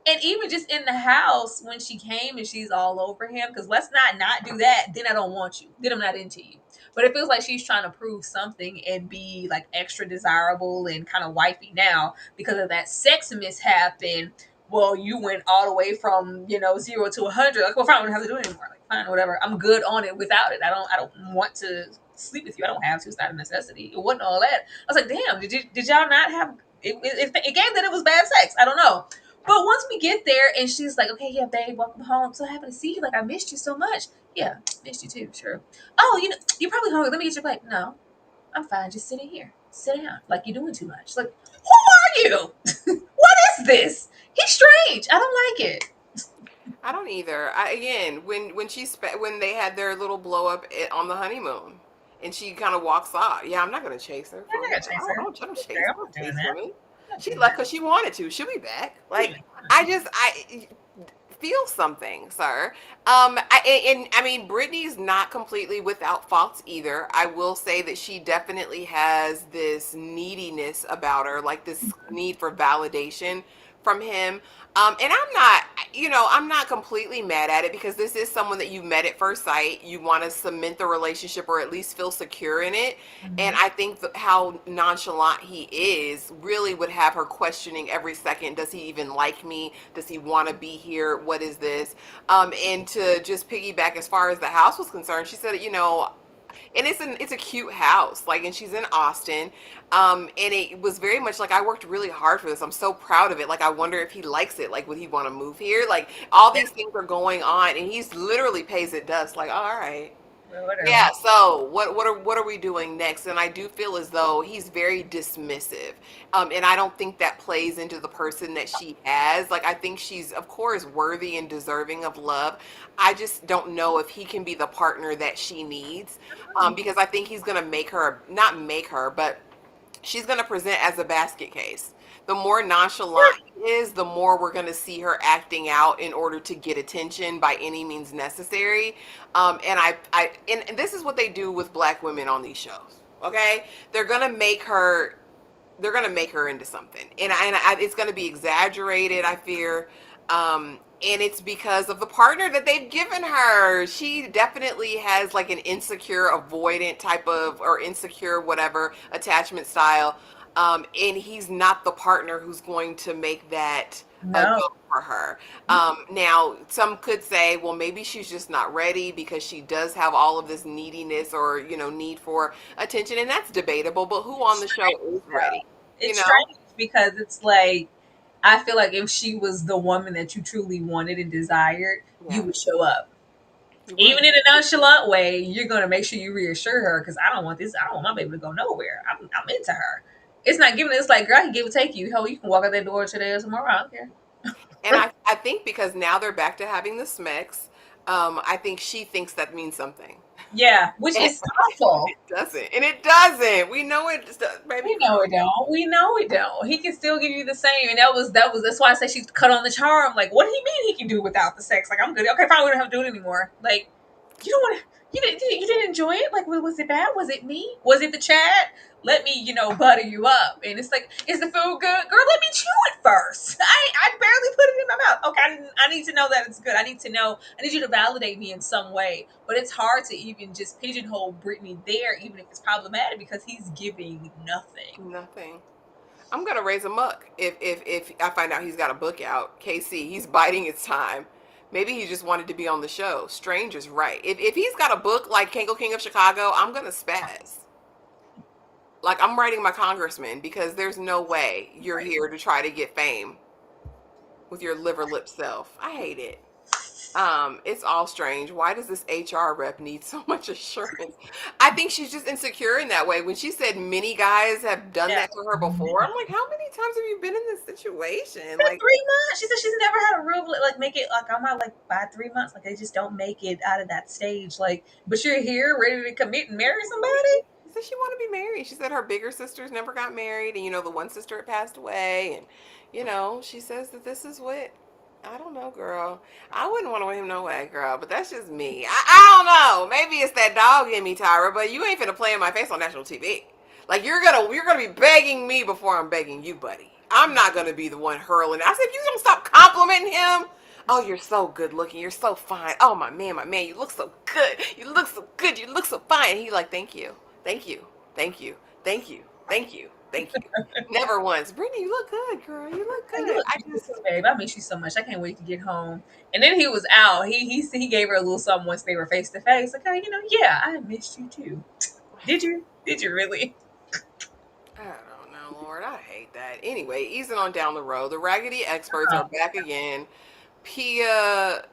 And even just in the house when she came and she's all over him, because let's not do that. Then I don't want you. Then I'm not into you. But it feels like she's trying to prove something and be like extra desirable and kind of wifey now because of that sex mishap. And well, you went all the way from 0 to 100. Like, well, fine, we don't have to do it anymore. Like, fine, whatever. I'm good on it without it. I don't want to sleep with you. I don't have to. It's not a necessity. It wasn't all that. I was like, damn, did y'all not have it gave that it was bad sex? I don't know. But once we get there and she's like, okay, yeah, babe, welcome home. I'm so happy to see you. Like, I missed you so much. Yeah, missed you too, sure. Oh, you're probably hungry. Let me get your plate. No, I'm fine. Just sitting here. Sit down. Like, you're doing too much. Like, who are you? What is this? He's strange. I don't like it. I don't either. Again, when they had their little blow up on the honeymoon, and she kind of walks off. Yeah, I'm not gonna chase her I'm for not what? gonna chase her. I don't chase. I'm Don't not doing chase that. for me. I'm not She doing left that. because she wanted to. She'll be back. Yeah. Like I feel something, sir. And I mean, Brittany's not completely without faults either. I will say that she definitely has this neediness about her, like this need for validation from him. And I'm not completely mad at it because this is someone that you met at first sight. You want to cement the relationship or at least feel secure in it. And Mhm. I think how nonchalant he is really would have her questioning every second. Does he even like me? Does he want to be here? What is this? And to just piggyback as far as the house was concerned, she said, and it's a cute house, like, and she's in Austin, and it was very much like I worked really hard for this. I'm so proud of it. Like, I wonder if he likes it. Like, would he want to move here? Like, all Yeah. these things are going on, and he's literally pays it dust. Like, all right. Well, whatever. Yeah, so what are we doing next? And I do feel as though he's very dismissive. And I don't think that plays into the person that she has. Like, I think she's of course worthy and deserving of love. I just don't know if he can be the partner that she needs. Because I think he's gonna make her, not make her, but she's going to present as a basket case. The more nonchalant he is, the more we're going to see her acting out in order to get attention by any means necessary. And this is what they do with black women on these shows. Okay, they're going to make her they're gonna make her into something, and it's gonna be exaggerated. I fear, and it's because of the partner that they've given her. She definitely has like an insecure, avoidant type of or insecure whatever attachment style, and he's not the partner who's going to make that a No. go for her. Now, some could say, well, maybe she's just not ready because she does have all of this neediness or need for attention, and that's debatable. But who on It's the show strange, is ready? though. You It's know, strange because it's like I feel like if she was the woman that you truly wanted and desired, you yeah, would show up. you would. Even in a nonchalant way, you're gonna make sure you reassure her because I don't want this. I don't want my baby to go nowhere. I'm into her. It's not giving. It's like, girl, I can give or take you. Hell, you can walk out that door today or tomorrow. I don't care. And I think because now they're back to having the Smex, I think she thinks that means something. Yeah, which is awful. It doesn't. And it doesn't. We know it does, baby We girl. know it don't. We know it don't. He can still give you the same, and that's why I say she's cut on the charm. Like, what do you mean he can do without the sex? Like, I'm good. Okay, fine. We don't have to do it anymore. Like, you don't want to. You didn't enjoy it. Like, was it bad? Was it me? Was it the chat? Let me, butter you up. And it's like, is the food good, girl? Let me chew it first. I barely put it in my mouth. Okay, I need to know that it's good. I need to know. I need you to validate me in some way. But it's hard to even just pigeonhole Brittany there, even if it's problematic, because he's giving nothing. Nothing. I'm gonna raise him up if I find out he's got a book out. KC, he's biding his time. Maybe he just wanted to be on the show. Strange is right. If he's got a book like Kango King of Chicago, I'm gonna spaz. Like I'm writing my congressman because there's no way you're here to try to get fame with your liver lip self. I hate it. It's all strange. Why does this HR rep need so much assurance? I think she's just insecure in that way. When she said many guys have done Yeah. that to her before, I'm like, how many times have you been in this situation? Been Like, 3 months. She said she's never had a real like make it like I'm out like by 3 months. Like they just don't make it out of that stage. Like, but you're here ready to commit and marry somebody. she said she wanted to be married. She said her bigger sisters never got married, and the one sister had passed away, and she says that this is what. I don't know, girl. I wouldn't want to with him no way, girl. But that's just me. I don't know. Maybe it's that dog in me, Tyra. But you ain't finna play in my face on national TV. Like you're gonna be begging me before I'm begging you, buddy. I'm not gonna be the one hurling. I said if you don't stop complimenting him. Oh, you're so good looking. You're so fine. Oh my man, you look so good. You look so good. You look so fine. And he like, thank you, thank you, thank you, thank you, thank you, thank you. Never once. Brittany, you look good, girl. You look Like, you good. look beautiful, babe. I miss you so much. I can't wait to get home. And then he was out. He gave her a little something once they were face to face. Like, oh, yeah, I missed you too. Did you? Did you really? I don't know, Lord. I hate that. Anyway, easing on down the road, the Raggedy Experts are back again. Pia,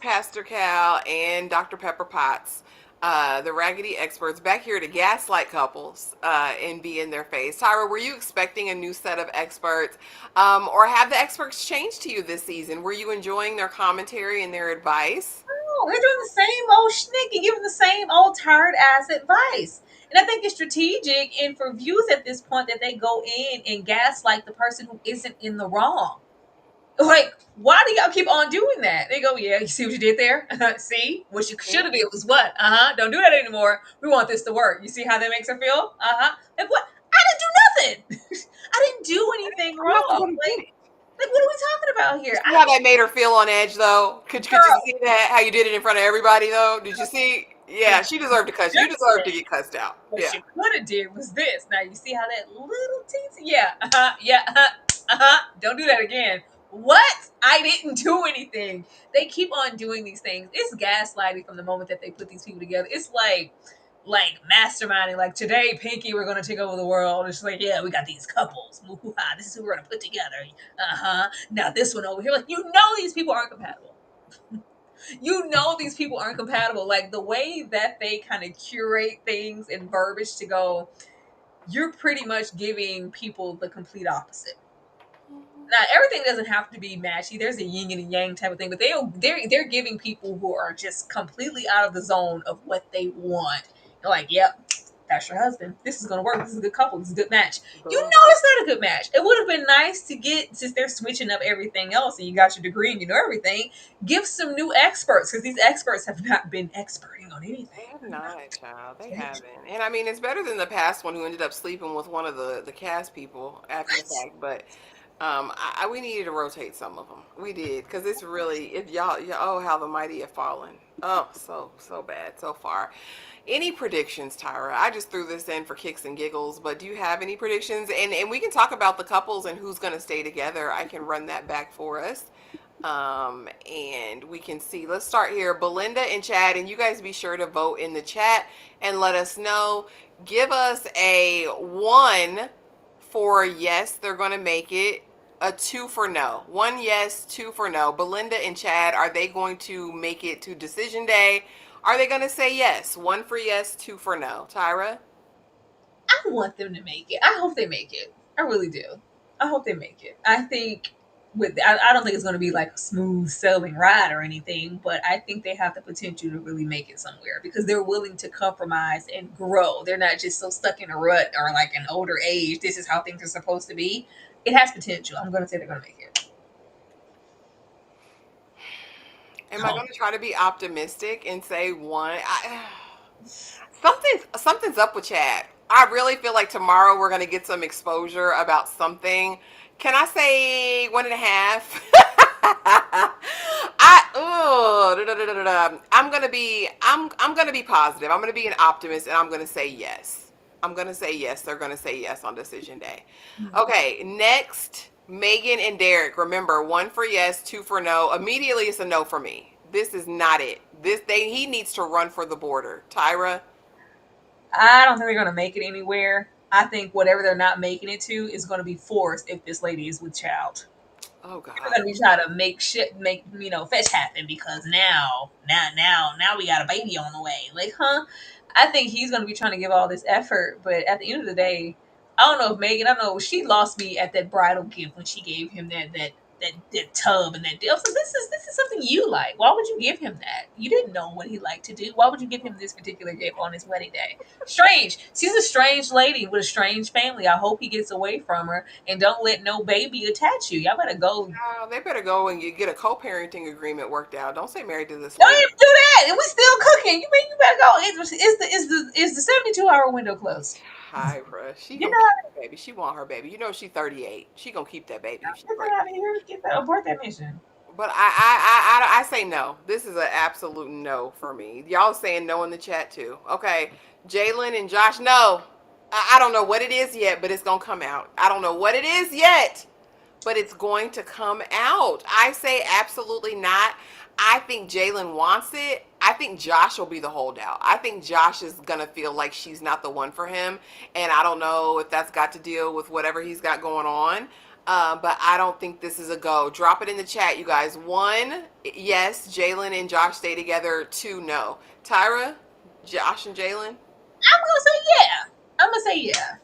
Pastor Cal, and Dr. Pepper Potts, the Raggedy Experts, back here to gaslight couples and be in their face. Tyra, were you expecting a new set of experts, or have the experts changed to you this season? Were you enjoying their commentary and their advice? Oh, they're doing the same old schnick and giving the same old tired ass advice. And I think it's strategic and for views at this point that they go in and gaslight the person who isn't in the wrong. Like, why do y'all keep on doing that? They go, yeah, you see what you did there? See? What you should have did was what? Don't do that anymore. We want this to work. You see how that makes her feel? Like, what? I didn't do nothing. I didn't do anything I'm not the wrong. one who did it. Like, what are we talking about You here? see how that made her feel on edge, though? Could you Girl, see that? How you did it in front of everybody, though? Did you see? what Yeah, she deserved to cuss. You you deserved to said, get cussed out. what Yeah. you could have did was this. Now, you see how that little teensy, yeah, don't do that again. What? I didn't do anything. They keep on doing these things. It's gaslighting from the moment that they put these people together. It's like masterminding. Like today, Pinky, we're gonna take over the world. It's like, yeah, we got these couples. This is who we're gonna put together. Now this one over here. Like these people aren't compatible. These people aren't compatible. Like the way that they kind of curate things and verbiage to go, you're pretty much giving people the complete opposite. Now everything doesn't have to be matchy. There's a yin and a yang type of thing, but they're giving people who are just completely out of the zone of what they want. They're like, yep, that's your husband. This is gonna work. This is a good couple. This is a good match. Boom. It's not a good match. It would have been nice to get, since they're switching up everything else and you got your degree and you know everything, give some new experts, because these experts have not been experting on They anything. have not, child. They haven't. And I mean, it's better than the past one who ended up sleeping with one of the cast people after the What? fact. But we needed to rotate some of them. We did because it's really y'all. Oh, how the mighty have fallen. Oh, so bad so far. Any predictions, Tyra? I just threw this in for kicks and giggles, but do you have any predictions? And we can talk about the couples and who's going to stay together. I can run that back for us. And we can see. Let's start here. Belinda and Chad, and you guys be sure to vote in the chat and let us know. Give us a 1 for yes, they're going to make it. A 2 for no. 1 yes, 2 for no. Belinda and Chad, are they going to make it to decision day? Are they going to say yes? 1 for yes, 2 for no. Tyra? I I want them to make it. I hope they make it. I really do. I hope they make it. I think I don't think it's going to be like a smooth sailing ride or anything, but I think they have the potential to really make it somewhere because they're willing to compromise and grow. They're not just so stuck in a rut or like an older age. This is how things are supposed to be. It has potential. I'm going to say they're going to make it. Am I Oh, going to try to be optimistic and say one? Something's up with Chad. I really feel like tomorrow we're gonna get some exposure about something. Can I say 1.5? I'm gonna be positive. I'm gonna be an optimist, and I'm gonna say yes. I'm gonna say yes. They're gonna say yes on decision day. Okay, next, Megan and Derek. Remember, one for yes, two for no. Immediately, it's a no for me. This is not it. He needs to run for the border. Tyra. I don't think they're going to make it anywhere. I think whatever they're not making it to is going to be forced if this lady is with child. Oh They're God. gonna be trying to make shit, make fetch happen because now we got a baby on the way. Like, huh? I think he's gonna be trying to give all this effort, but at the end of the day, I don't know if Megan. I know she lost me at that bridal gift when she gave him that tub and that deal. So this is something you like. Why would you give him that? You didn't know what he liked to do. Why would you give him this particular gift on his wedding day? Strange. She's a strange lady with a strange family. I hope he gets away from her and don't let no baby attach you. Y'all better go. Oh, they better go and get a co-parenting agreement worked out. Don't say married to this Don't lady. even do that. And we still cooking. You mean you better go? Is the 72-hour window closed? Tyra, she Get gonna her keep her baby. She want her baby. You know she 38. She gonna keep that baby if she's get pregnant. that out of here. Get that abort that mission. But I say no. This is an absolute no for me. Y'all saying no in the chat too. Okay, Jalen and Josh, no. I don't know what it is yet, but it's gonna come out. I don't know what it is yet, but it's going to come out. I say absolutely not. I think Jalen wants it. I think Josh will be the holdout. I think Josh is going to feel like she's not the one for him. And I don't know if that's got to deal with whatever he's got going on. But I don't think this is a go. Drop it in the chat, you guys. One, yes, Jalen and Josh stay together. Two, no. Tyra, Josh and Jalen. I'm gonna say yeah. I'm gonna say yeah.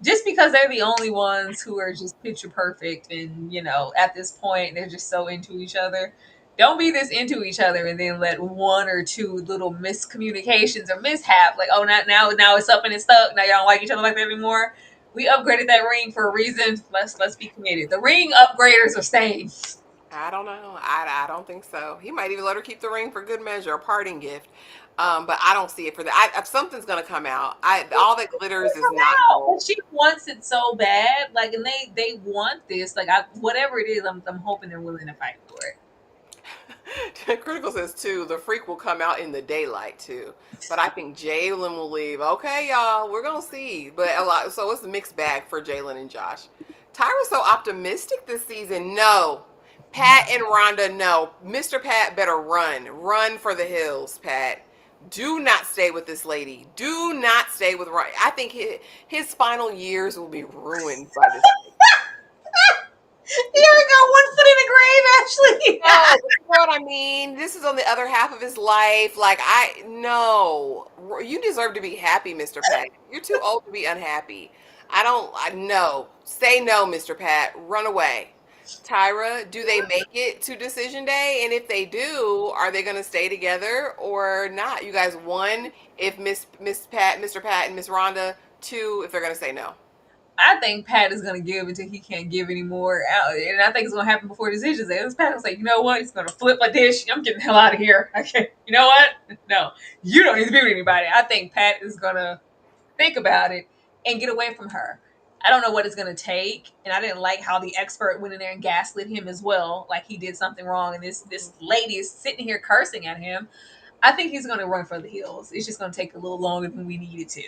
Just because they're the only ones who are just picture perfect and at this point they're just so into each other. Don't be this into each other and then let one or two little miscommunications or mishap, like, oh, now it's up and it's stuck, now y'all don't like each other like that anymore. We upgraded that ring for a reason. Let's be committed. The ring upgraders are staying. I don't know. I don't think so. He might even let her keep the ring for good measure, a parting gift. But I don't see it for that. If something's gonna come out, all that glitters is Come not out. gold. But she wants it so bad, like, and they want this, like, whatever it is, I'm hoping they're willing to fight for it. Critical says too, the freak will come out in the daylight too. But I think Jalen will leave. Okay, y'all, we're gonna see. But a lot, so it's a mixed bag for Jalen and Josh. Tyra's so optimistic this season. No. Pat and Rhonda, no. Mr. Pat better run. Run for the hills, Pat. Do not stay with this lady. Do not stay with Ryan. I think his final years will be ruined by this. He already got one foot in the grave, No, Ashley. but you know what I mean? This is on the other half of his life. Like, no. You deserve to be happy, Mr. Pat. You're too old to be unhappy. No. Say no, Mr. Pat. Run away. Tyra, do they make it to decision day? And if they do, are they going to stay together or not? You guys, one, if Miss Pat, Mr. Pat, and Miss Rhonda, two, if they're going to say no. I think Pat is going to give until he can't give anymore. And I think it's going to happen before decisions. And Pat will say, you know what? He's going to flip a dish. I'm getting the hell out of here. Okay. You know what? No, you don't need to be with anybody. I think Pat is going to think about it and get away from her. I don't know what it's going to take. And I didn't like how the expert went in there and gaslit him as well. Like he did something wrong. And this lady is sitting here cursing at him. I think he's going to run for the hills. It's just going to take a little longer than we needed to.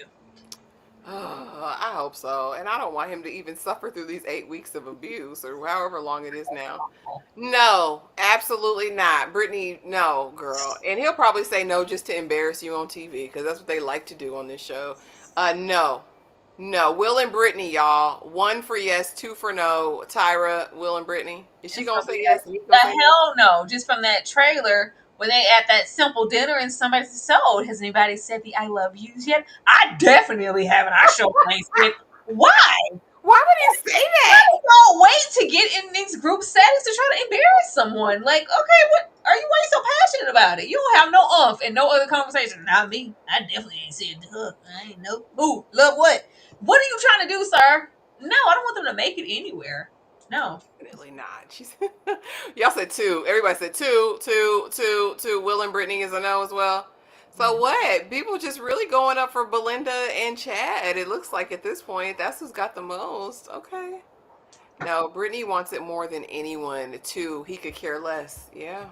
Oh, I hope so. And I don't want him to even suffer through these 8 weeks of abuse or however long it is now. No, absolutely not. Brittany, no, girl. And he'll probably say no just to embarrass you on TV because that's what they like to do on this show. No. No. Will and Brittany, y'all. One for yes, two for no. Tyra, Will and Brittany. Is she It's gonna gonna say be yes and he's the gonna say no? hell no. Just from that trailer, when they at that simple dinner and somebody says, "So, has anybody said the I love yous yet?" I definitely haven't. I sure ain't said. Why? Why would he say Why that? don't wait to get in these group settings to try to embarrass someone? Like, okay, what are you? Why are you so passionate about it? You don't have no and no other conversation. Not me. I definitely ain't said to her. I ain't know. Who? Love what? What are you trying to do, sir? No, I don't want them to make it anywhere. No. Definitely not. She's y'all said two. Everybody said two, two, two, two. Will and Brittany is a no as well. So Yeah. what? People just really going up for Belinda and Chad. It looks like at this point, that's who's got the most. Okay. No, Brittany wants it more than anyone. Two, he could care less. Yeah.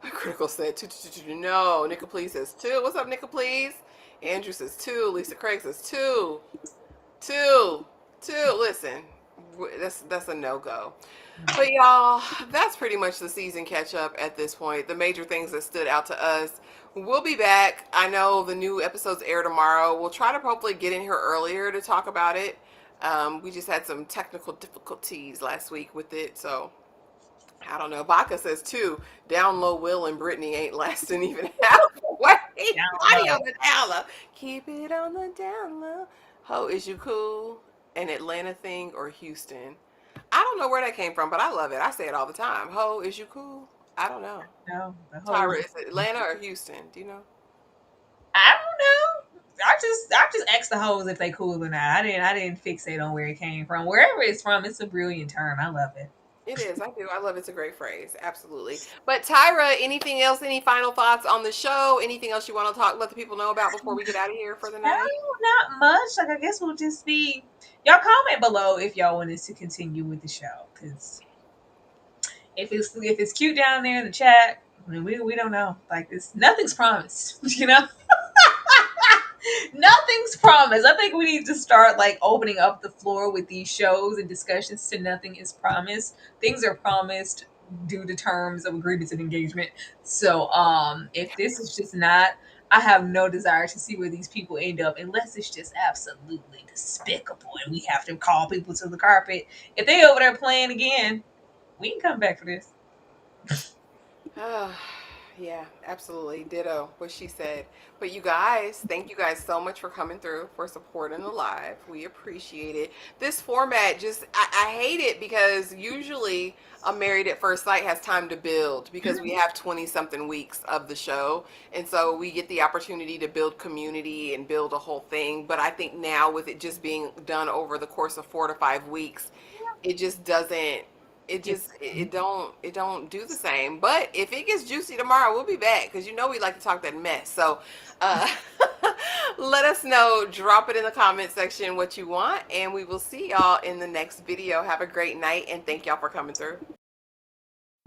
Critical said two, two, two, two. No, Nicka Please says two. What's up, Nicka Please? Andrew says two. Lisa Craig says two. Two. Two. Listen, that's a no go. But y'all, that's pretty much the season catch up at this point. The major things that stood out to us. We'll be back. I know the new episodes air tomorrow. We'll try to hopefully get in here earlier to talk about it. We just had some technical difficulties last week with it, so I don't know. Baca says too. Down low, Will and Brittany ain't lasting even halfway. Down Body low. on the down low. Keep it on the down low. Ho, is you cool? An Atlanta thing or Houston? I don't know where that came from, but I love it. I say it all the time. Ho, is you cool? I don't know. No, the whole. Tyra, is it Atlanta or Houston? Do you know? I don't know. I just asked the hoes if they cool or not. I didn't fixate on where it came from. Wherever it's from, it's a brilliant term. I love it. It is. I do. I love it. It's a great phrase. Absolutely. But Tyra, anything else? Any final thoughts on the show? Anything else you want to talk, let the people know about before we get out of here for the No, night? not much. Like I guess we'll just be y'all comment below if y'all want us to continue with the show. Because if it's cute down there in the chat, I mean, we don't know. Like this, nothing's promised. You know, nothing's promised. I think we need to start like opening up the floor with these shows and discussions to nothing is promised. Things are promised due to terms of agreements and engagement. So if this is just not, I have no desire to see where these people end up unless it's just absolutely despicable and we have to call people to the carpet. If they over there playing again, we can come back for this. Ah, yeah, absolutely. Ditto what she said. But you guys, thank you guys so much for coming through, for supporting the live. We appreciate it. This format just, I hate it because usually a Married at First Sight has time to build because we have 20 something weeks of the show. And so we get the opportunity to build community and build a whole thing. But I think now with it just being done over the course of 4 to 5 weeks, it just doesn't it don't do the same. But if it gets juicy tomorrow, we'll be back because you know we like to talk that mess. So uh let us know, drop it in the comment section what you want, and we will see y'all in the next video. Have a great night and thank y'all for coming through.